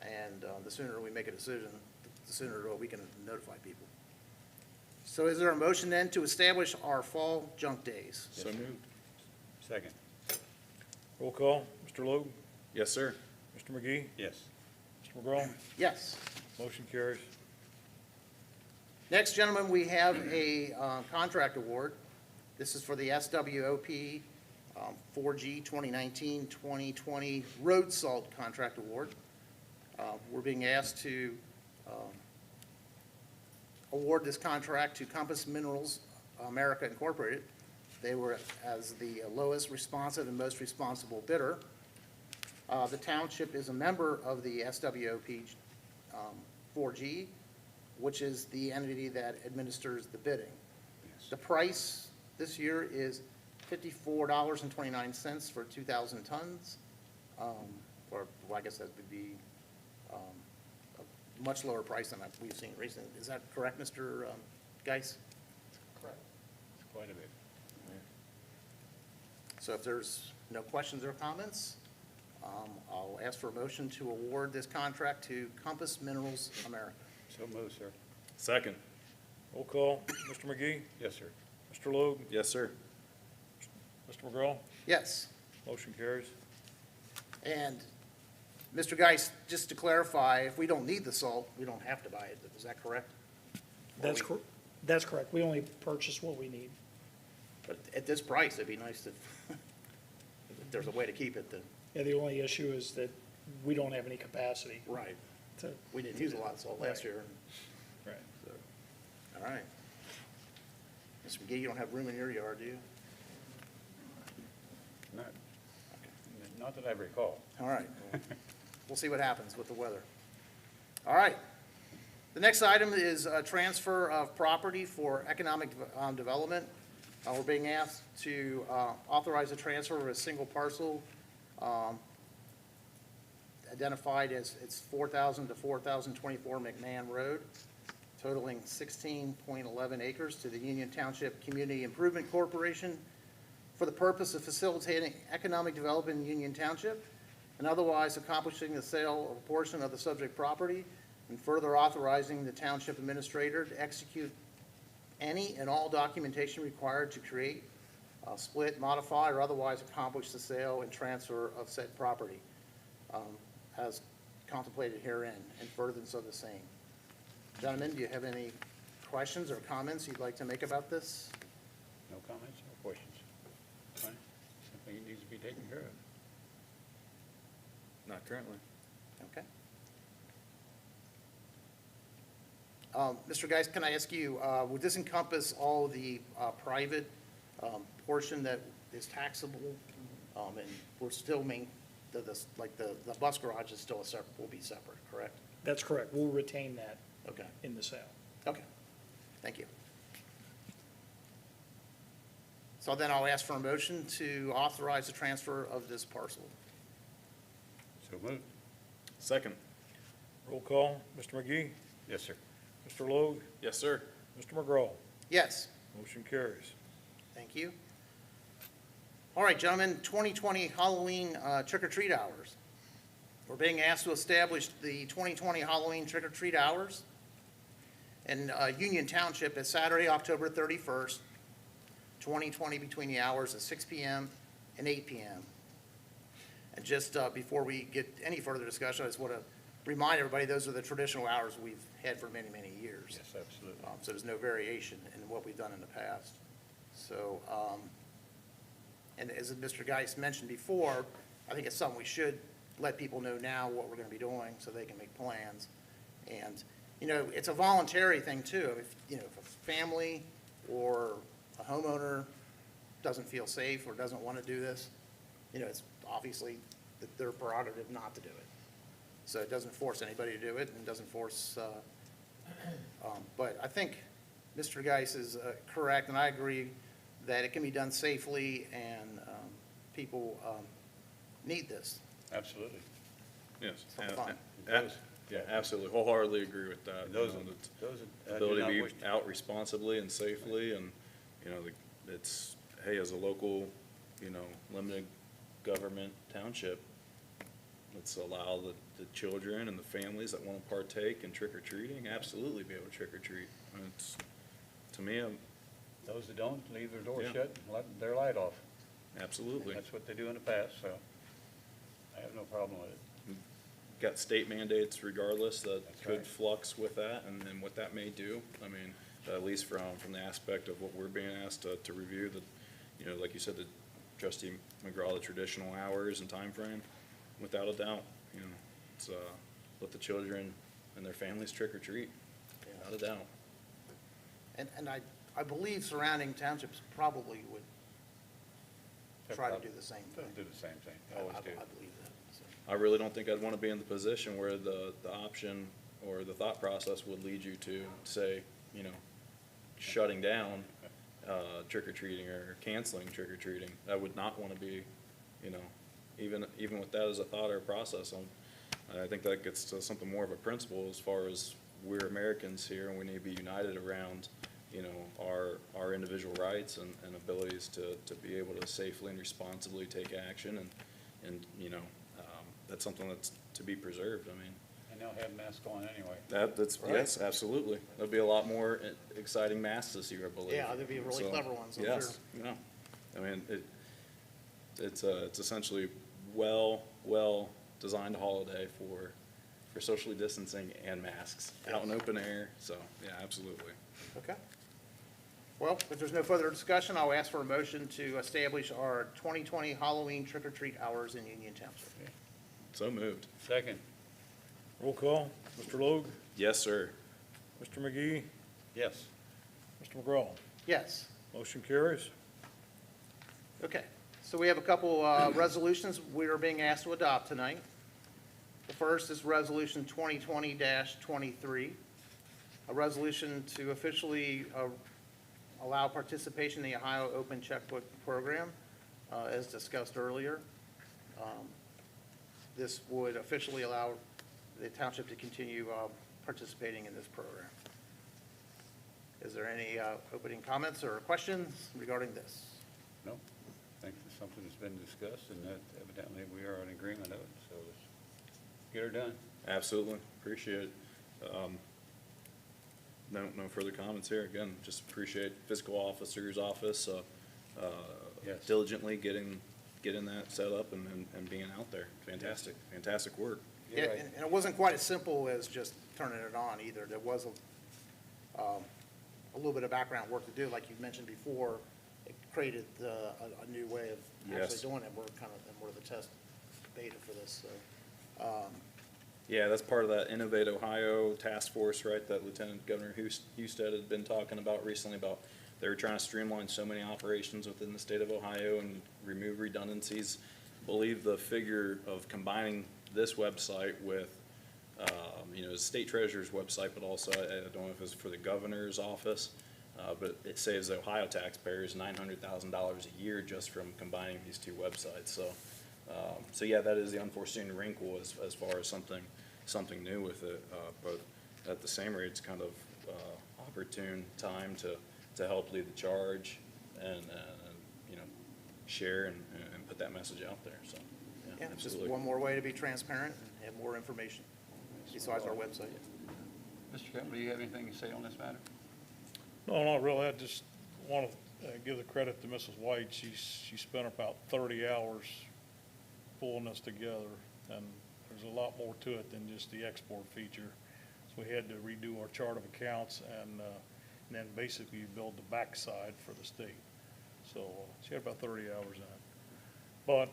And the sooner we make a decision, the sooner we can notify people. So is there a motion then to establish our fall junk days? So moved. Second. Roll call, Mr. Logue, Yes, sir. Mr. McGee, Yes. Mr. McGraw, Yes. motion carries. Next, gentlemen, we have a contract award. This is for the SWOP 4G 2019-2020 Road Salt Contract Award. We're being asked to award this contract to Compass Minerals America Incorporated. They were as the lowest responsive and most responsible bidder. The township is a member of the SWOP 4G, which is the entity that administers the bidding. The price this year is $54.29 for 2,000 tons, or well, I guess that would be a much lower price than we've seen recently. Is that correct, Mr. Geis? Correct. It's quite a bit. So if there's no questions or comments, I'll ask for a motion to award this contract to Compass Minerals America. So moved, sir. Second. Roll call, Mr. McGee, Yes, sir. Mr. Logue, Yes, sir. Mr. McGraw, Yes. motion carries. And Mr. Geis, just to clarify, if we don't need the salt, we don't have to buy it. Is that correct? That's correct. We only purchase what we need. But at this price, it'd be nice if there's a way to keep it. Yeah, the only issue is that we don't have any capacity Right. to, We didn't use a lot of salt last year. Right. So, all right. Mr. McGee, you don't have room in your yard, do you? Not that I recall. All right. We'll see what happens with the weather. All right. The next item is a transfer of property for economic development. We're being asked to authorize a transfer of a single parcel identified as it's 4,000 to 4,024 McMahon Road, totaling 16.11 acres to the Union Township Community Improvement Corporation for the purpose of facilitating economic development in Union Township and otherwise accomplishing the sale of a portion of the subject property and further authorizing the township administrator to execute any and all documentation required to create, split, modify, or otherwise accomplish the sale and transfer of said property as contemplated herein and furtherance of the same. Gentlemen, do you have any questions or comments you'd like to make about this? No comments or questions? Fine. Something that needs to be taken care of. Not currently. Okay. Mr. Geis, can I ask you, would this encompass all the private portion that is taxable? And we're still the bus garage is still will be separate, correct? that's correct. We'll retain that Okay, in the sale. okay. Thank you. So then I'll ask for a motion to authorize the transfer of this parcel. So moved. Second. Roll call, Mr. McGee, Yes, sir. Mr. Logue, Yes, sir. Mr. McGraw, Yes. motion carries. Thank you. All right, gentlemen, 2020 Halloween trick-or-treat hours. We're being asked to establish the 2020 Halloween trick-or-treat hours in Union Township as Saturday, October 31st, 2020, between the hours of 6 p.m. and 8 p.m. And just before we get any further discussion, I just want to remind everybody, those are the traditional hours we've had for many, many years. Yes, absolutely. So there's no variation in what we've done in the past. So, and as Mr. Geis mentioned before, I think it's something we should let people know now what we're gonna be doing so they can make plans. And, you know, it's a voluntary thing too. If, you know, if a family or a homeowner doesn't feel safe or doesn't want to do this, you know, it's obviously their prerogative not to do it. So it doesn't force anybody to do it and doesn't force, but I think Mr. Geis is correct, and I agree that it can be done safely, and people need this. Absolutely. Yes. For fun. Yeah, absolutely, wholeheartedly agree with that. You Those, know, those. the ability to be out responsibly and safely, and, you know, it's, hey, as a local, you know, limited government township, let's allow the children and the families that want to partake in trick-or-treating, absolutely be able to trick-or-treat. And it's, to me, Those that don't, leave their door Yeah. shut and let their light off. absolutely. That's what they do in the past, so I have no problem with it. Got state mandates regardless that That's could right. flux with that and what that may do. I mean, at least from the aspect of what we're being asked to review, the, you know, like you said, the trustee McGraw, the traditional hours and time frame, without a doubt, you know, it's, let the children and their families trick or treat, without a doubt. And I believe surrounding townships probably would try to do the same thing. They'll do the same thing, I always I do. believe that, so. I really don't think I'd want to be in the position where the option or the thought process would lead you to say, you know, shutting down trick-or-treating or canceling trick-or-treating. I would not want to be, you know, even with that as a thought or a process. I think that gets to something more of a principle as far as we're Americans here and we need to be united around, you know, our individual rights and abilities to be able to safely and responsibly take action and you know, that's something that's to be preserved. I mean, And they'll have masks on anyway. that's, yes, absolutely. There'll be a lot more exciting masks this year, I believe. Yeah, there'll be really So, clever ones, I'm yes, yeah. I mean, it's essentially well-designed holiday for socially distancing and masks, out in open air, so, yeah, absolutely. Okay. Well, if there's no further discussion, I'll ask for a motion to establish our 2020 Halloween trick-or-treat hours in Union Township. So moved. Second, Roll call, Mr. Logue, Yes, sir. Mr. McGee, yes. Mr. McGraw. Yes. Motion carries. Okay. So we have a couple resolutions we are being asked to adopt tonight. The first is Resolution 2020-23, a resolution to officially allow participation in the Ohio Open Checkbook Program, as discussed earlier. This would officially allow the township to continue participating in this program. Is there any opening comments or questions regarding this? No, I think it's something that's been discussed and that evidently we are in agreement of it, so let's get her done. Absolutely, appreciate it. No further comments here. Again, just appreciate fiscal officer's office Yes. diligently getting that set up and being out there. Fantastic work. Yeah, You're right. and it wasn't quite as simple as just turning it on either. There was a little bit of background work to do, like you mentioned before. It created a new way of Yes. actually doing it. We're the test beta for this, so. Yeah, that's part of that Innovate Ohio task force, right, that Lieutenant Governor Husted had been talking about recently about they were trying to streamline so many operations within the state of Ohio and remove redundancies. Believe the figure of combining this website with, you know, the state treasurer's website, but also, I don't know if it's for the governor's office, but it saves the Ohio taxpayers $900,000 a year just from combining these two websites. So yeah, that is the unforeseen wrinkle as far as something new with it. But at the same rate, it's kind of opportune time to help lead the charge and you know, share and put that message out there. So Yeah, yeah, just absolutely. one more way to be transparent and have more information besides our website. Mr. Campbell, do you have anything to say on this matter? No, not really. I just want to give the credit to Mrs. White. She spent about 30 hours pulling this together, and there's there's a lot more to it than just the export feature. So we had to redo our chart of accounts and then basically build the backside for the state. So she had about 30 hours in it. But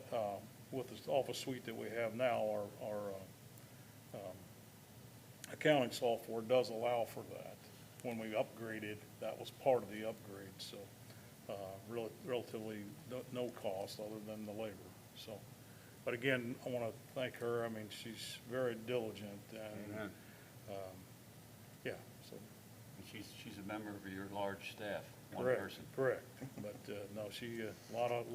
with the office suite that we have now, our accounting software does allow for that. When we upgraded, that was part of the upgrade, so relatively no cost other than the labor. So, but again, I want to thank her. I mean, she's very diligent and, Amen. yeah, so. And she's a member of your large staff, one Correct, person. correct. But, no, she, a lot of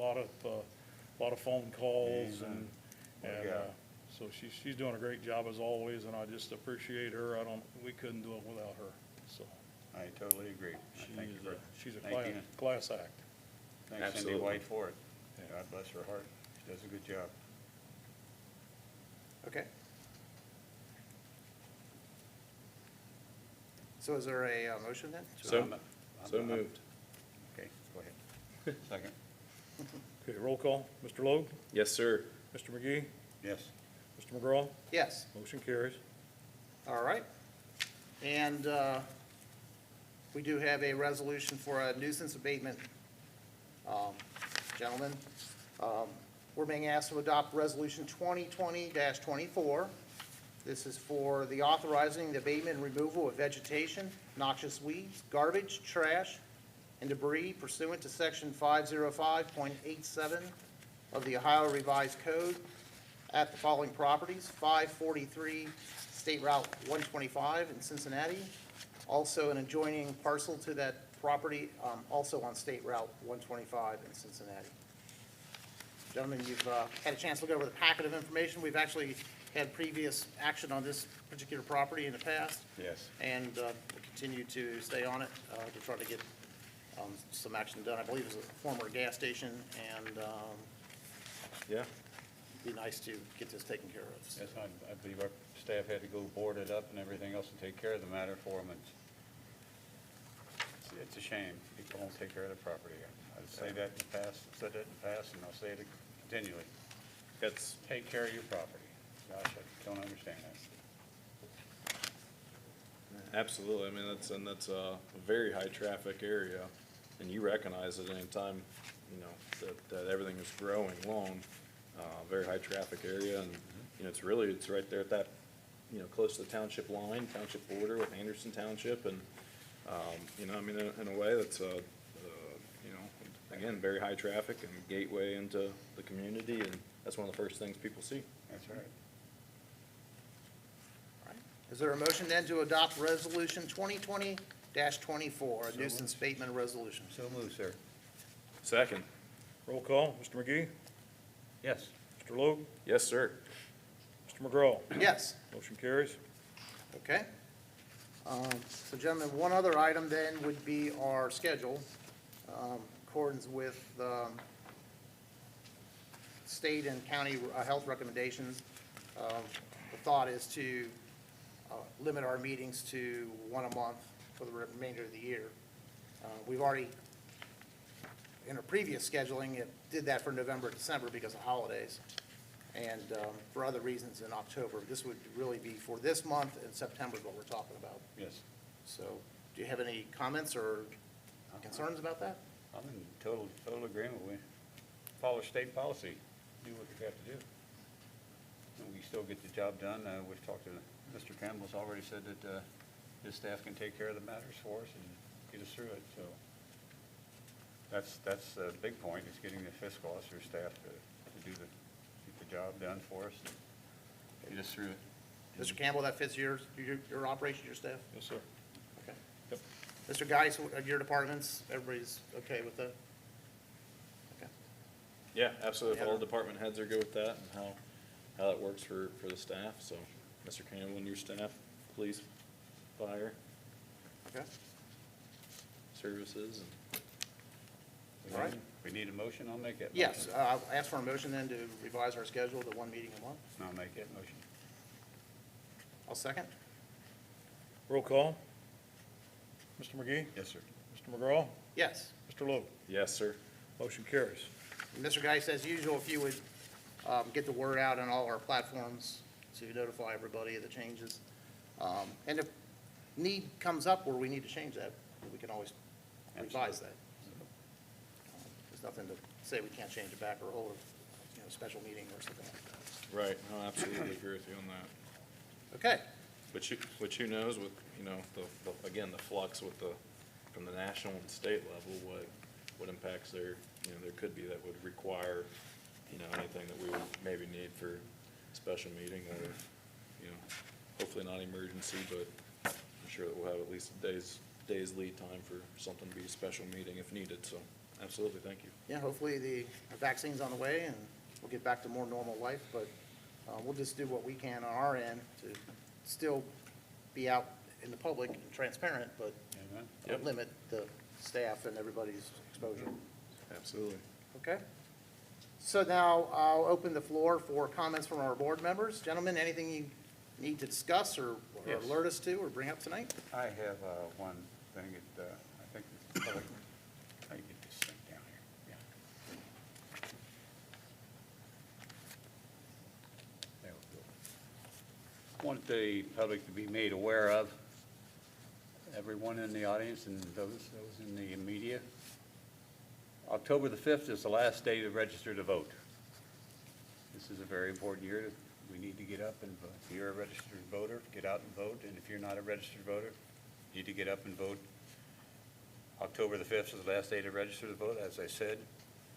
phone calls and, Amen. and, Yeah. so she's doing a great job as always, and I just appreciate her. We couldn't do it without her, so. I totally agree. Thank you for, She's a thank you. class act. Thanks Cindy Absolutely. White for it. Yeah. God bless her heart. She does a good job. Okay. So is there a motion then? So- I'm- So moved. Okay, go ahead. Second. Okay, roll call. Mr. Logue? Yes, sir. Mr. McGee? Yes. Mr. McGraw? Yes. Motion carries. All right. And we do have a resolution for a nuisance abatement. Gentlemen, we're being asked to adopt Resolution 2020-24. This is for the authorizing the abatement and removal of vegetation, noxious weeds, garbage, trash, and debris pursuant to Section 505.87 of the Ohio Revised Code at the following properties: 543 State Route 125 in Cincinnati, also an adjoining parcel to that property, also on State Route 125 in Cincinnati. Gentlemen, you've had a chance to look over the packet of information. We've actually had previous action on this particular property in the past, Yes. and we'll continue to stay on it to try to get some action done. I believe it's a former gas station, and Yeah. it'd be nice to get this taken care of. Yes, I believe our staff had to go board it up and everything else and take care of the matter for them. It's a shame. People don't take care of their property. I'd say that in the past, said that in the past, and I'll say it continually. That's, Take care of your property. Gosh, I don't understand that. absolutely. I mean, that's a very high traffic area, and you recognize it anytime, you know, that everything is growing long. Very high traffic area, and, you know, it's right there at that, you know, close to the township line, township border with Anderson Township, and, you know, I mean, in a way, that's you know, again, very high traffic and gateway into the community, and that's one of the first things people see. That's right. Is there a motion then to adopt Resolution 2020-24, a nuisance abatement resolution? So moved, sir. Second. Roll call. Mr. McGee? Yes. Mr. Logue? Yes, sir. Mr. McGraw? Yes. Motion carries. Okay. So gentlemen, one other item then would be our schedule, in accordance with state and county health recommendations. The thought is to limit our meetings to one a month for the remainder of the year. We've already, in our previous scheduling, it did that for November, December because of holidays, and for other reasons in October. This would really be for this month, and September is what we're talking about. Yes. So, do you have any comments or concerns about that? I'm in total agreement. We follow state policy, do what you have to do. And we still get the job done. We've talked to, Mr. Campbell's already said that his staff can take care of the matters for us and get us through it, so. That's the big point, is getting the fiscal officer staff to get the job done for us and get us through it. Mr. Campbell, that fits your operation, your staff? Yes, sir. Okay. Yep. Mr. Geis, your departments, everybody's okay with that? Okay. Yeah, absolutely. If all Yeah. department heads are good with that and how that works for the staff, so, Mr. Campbell and your staff, police, fire, Okay. services, and All right. We need a motion, I'll make that motion. Yes, I'll ask for a motion then to revise our schedule to one meeting a month. I'll make that motion. I'll second. Roll call. Mr. McGee? Yes, sir. Mr. McGraw? Yes. Mr. Logue? yes, sir. Motion carries. And Mr. Geis, as usual, if you would get the word out on all our platforms to notify everybody of the changes. And if need comes up where we need to change that, we can always revise that. There's nothing to say we can't change it back or hold a special meeting or something like that. Right, no, absolutely agree with you on that. Okay, Which who knows with, again, the flux with from the national and state level, what impacts there could be that would require, anything that we would maybe need for a special meeting or, hopefully not emergency, but I'm sure that we'll have at least a day's lead time for something to be a special meeting if needed, so absolutely, thank you. yeah, hopefully the vaccine's on the way and we'll get back to more normal life, but we'll just do what we can on our end to still be out in the public and transparent, but Yep. limit the staff and everybody's exposure. Absolutely. Okay? So now I'll open the floor for comments from our board members. Gentlemen, anything you need to discuss or Yes. alert us to or bring up tonight? I have one thing that I think the public, how you get this thing down here? Yeah. There we go. Want the public to be made aware of, everyone in the audience and those in the media. October the 5th is the last day to register to vote. This is a very important year. We need to get up and vote. If you're a registered voter, get out and vote. And if you're not a registered voter, you need to get up and vote. October the 5th is the last day to register to vote. As I said,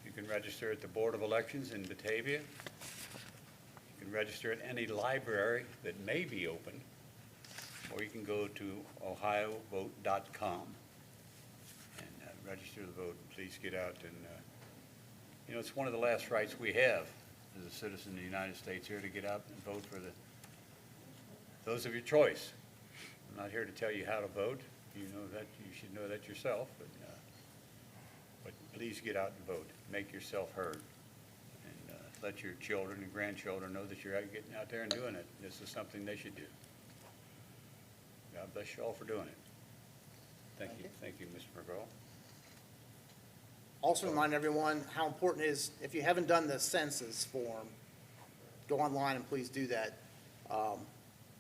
you can register at the Board of Elections in Batavia. You can register at any library that may be open, or you can go to ohiovote.com and register to vote. Please get out and, it's one of the last rights we have as a citizen of the United States here to get out and vote for those of your choice. I'm not here to tell you how to vote. You know that, you should know that yourself, but please get out and vote. Make yourself heard. And let your children and grandchildren know that you're getting out there and doing it. This is something they should do. God bless you all for doing it. Thank you. Thank you, Mr. McGraw. Also remind everyone how important it is, if you haven't done the census form, go online and please do that.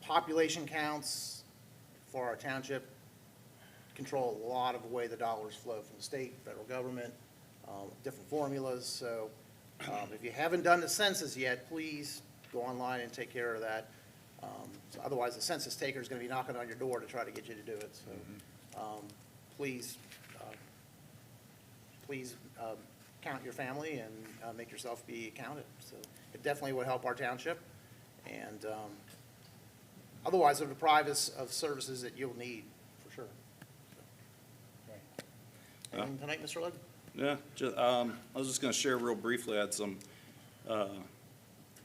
Population counts for our township control a lot of the way the dollars flow from the state, federal government, different formulas. So if you haven't done the census yet, please go online and take care of that. So otherwise, the census taker is going to be knocking on your door to try to get you to do it. So please count your family and make yourself be counted. So it definitely would help our township. And otherwise, it'll deprive us of services that you'll need, for sure. So. Anything tonight, Mr. Lugg? Yeah, I was just going to share real briefly. I had some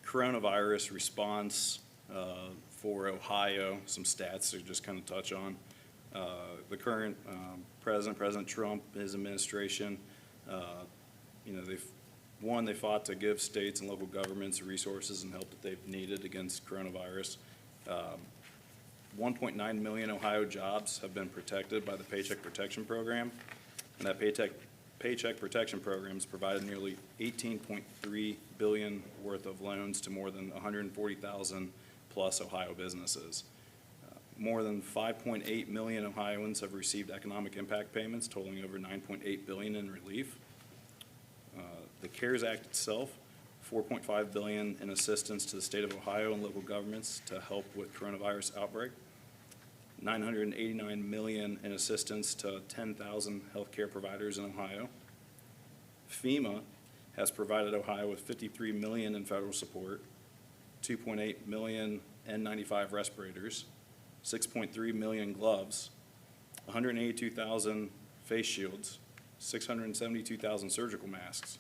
coronavirus response for Ohio, some stats to just kind of touch on. The current President Trump, his administration, they fought to give states and local governments the resources and help that they've needed against coronavirus. 1.9 million Ohio jobs have been protected by the Paycheck Protection Program, and that Paycheck Protection Program has provided nearly $18.3 billion worth of loans to more than 140,000 plus Ohio businesses. More than 5.8 million Ohioans have received economic impact payments totaling over $9.8 billion in relief. The CARES Act itself, $4.5 billion in assistance to the state of Ohio and local governments to help with coronavirus outbreak. $989 million in assistance to 10,000 healthcare providers in Ohio. FEMA has provided Ohio with $53 million in federal support, 2.8 million N95 respirators, 6.3 million gloves, 182,000 face shields, 672,000 surgical masks.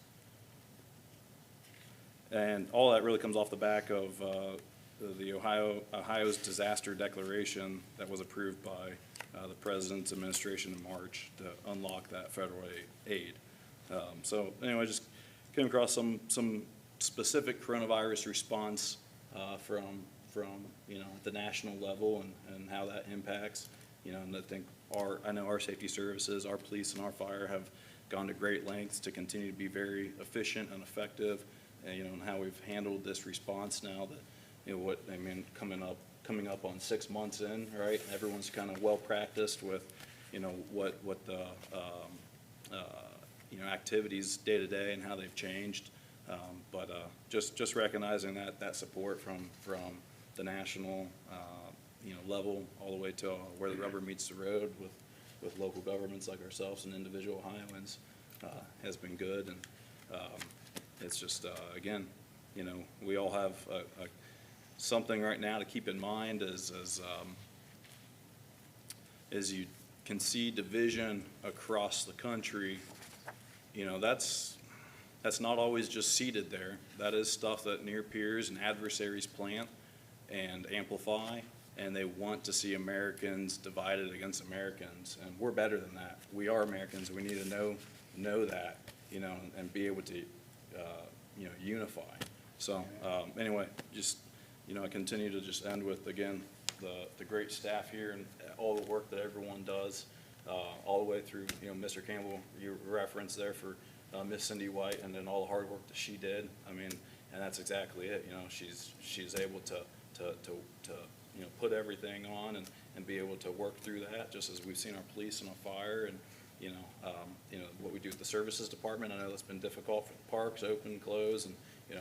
And all that really comes off the back of Ohio's disaster declaration that was approved by the President's administration in March to unlock that federal aid. So anyway, just came across some specific coronavirus response from the national level and how that impacts, and I know our safety services, our police and our fire have gone to great lengths to continue to be very efficient and effective, and how we've handled this response now that coming up on 6 months in, right? Everyone's kind of well-practiced with, what the, activities day to day and how they've changed. But just recognizing that support from the national, level all the way to where the rubber meets the road with local governments like ourselves and individual Ohioans has been good. And it's just, again, we all have something right now to keep in mind as you can see division across the country. That's not always just seated there. That is stuff that near peers and adversaries plant and amplify, and they want to see Americans divided against Americans, and we're better than that. We are Americans. We need to know that, and be able to, unify. So anyway, just, I continue to just end with, again, the great staff here and all the work that everyone does, all the way through, Mr. Campbell, you referenced there for Miss Cindy White, and then all the hard work that she did. I mean, and that's exactly it. She's able to put everything on and be able to work through that, just as we've seen our police and our fire, and what we do with the services department. I know it's been difficult for the parks, open, close, and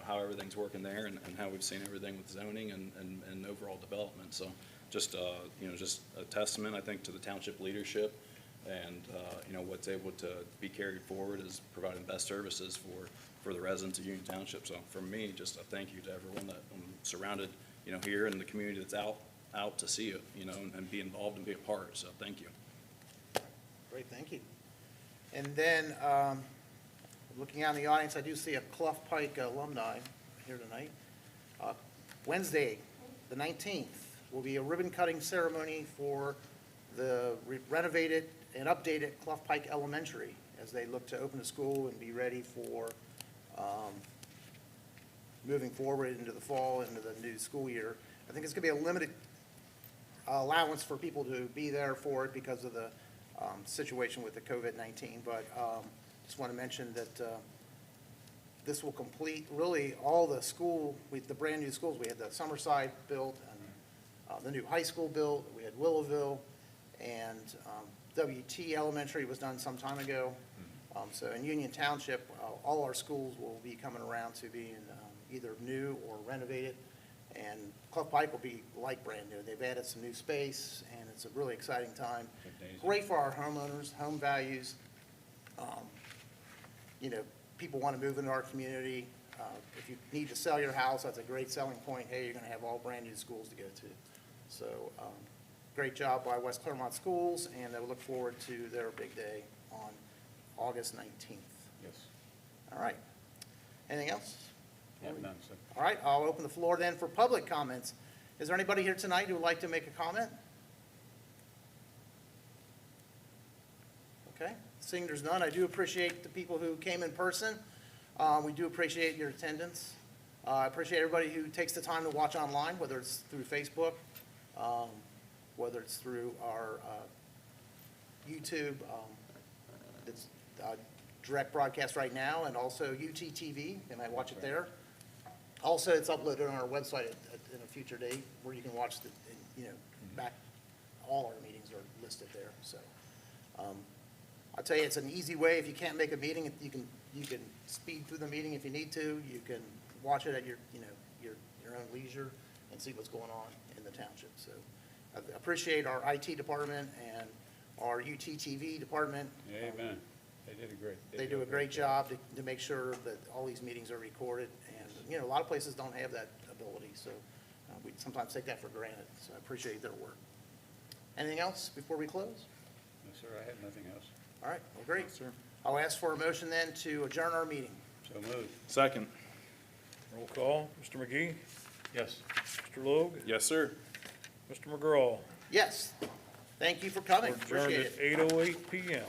how everything's working there, and how we've seen everything with zoning and overall development. So just just a testament, I think, to the township leadership, and what's able to be carried forward is providing best services for the residents of Union Township. So for me, just a thank you to everyone that I'm surrounded, here in the community that's out to see it, and be involved and be a part. So thank you. Great, thank you. And then, looking out in the audience, I do see a Clough Pike alumni here tonight. Wednesday, the 19th, will be a ribbon-cutting ceremony for the renovated and updated Clough Pike Elementary as they look to open the school and be ready for moving forward into the fall, into the new school year. I think it's going to be a limited allowance for people to be there for it because of the situation with the COVID-19, but just want to mention that this will complete really all the the brand new schools. We had the Summerside built, and the new high school built. We had Willowville, and WT Elementary was done some time ago. So in Union Township, all our schools will be coming around to being either new or renovated, and Clough Pike will be like brand new. They've added some new space, and it's a really exciting time. Great for our homeowners, home values. People want to move into our community. If you need to sell your house, that's a great selling point. Hey, you're going to have all brand new schools to go to. So great job by West Clermont Schools, and I look forward to their big day on August 19th. Yes. All right. Anything else? Have none, sir. All right, I'll open the floor then for public comments. Is there anybody here tonight who would like to make a comment? Okay, seeing there's none, I do appreciate the people who came in person. We do appreciate your attendance. I appreciate everybody who takes the time to watch online, whether it's through Facebook, whether it's through our YouTube. It's direct broadcast right now, and also UTTV. They might watch it there. Also, it's uploaded on our website in a future date where you can watch back. All our meetings are listed there. So I'll tell you, it's an easy way. If you can't make a meeting, you can speed through the meeting if you need to. You can watch it at your own leisure and see what's going on in the township. So I appreciate our IT department and our UTTV department. Amen. They did a great. They do a great job to make sure that all these meetings are recorded, and, a lot of places don't have that ability, so we sometimes take that for granted, so I appreciate their work. Anything else before we close? No, sir, I have nothing else. All right, well, great. Sir. I'll ask for a motion then to adjourn our meeting. So moved. Second. Roll call, Mr. McGee, Yes. Mr. Logue, Yes, sir. Mr. McGraw. Yes, thank you for coming, We're adjourned appreciate it. at 8:08 PM.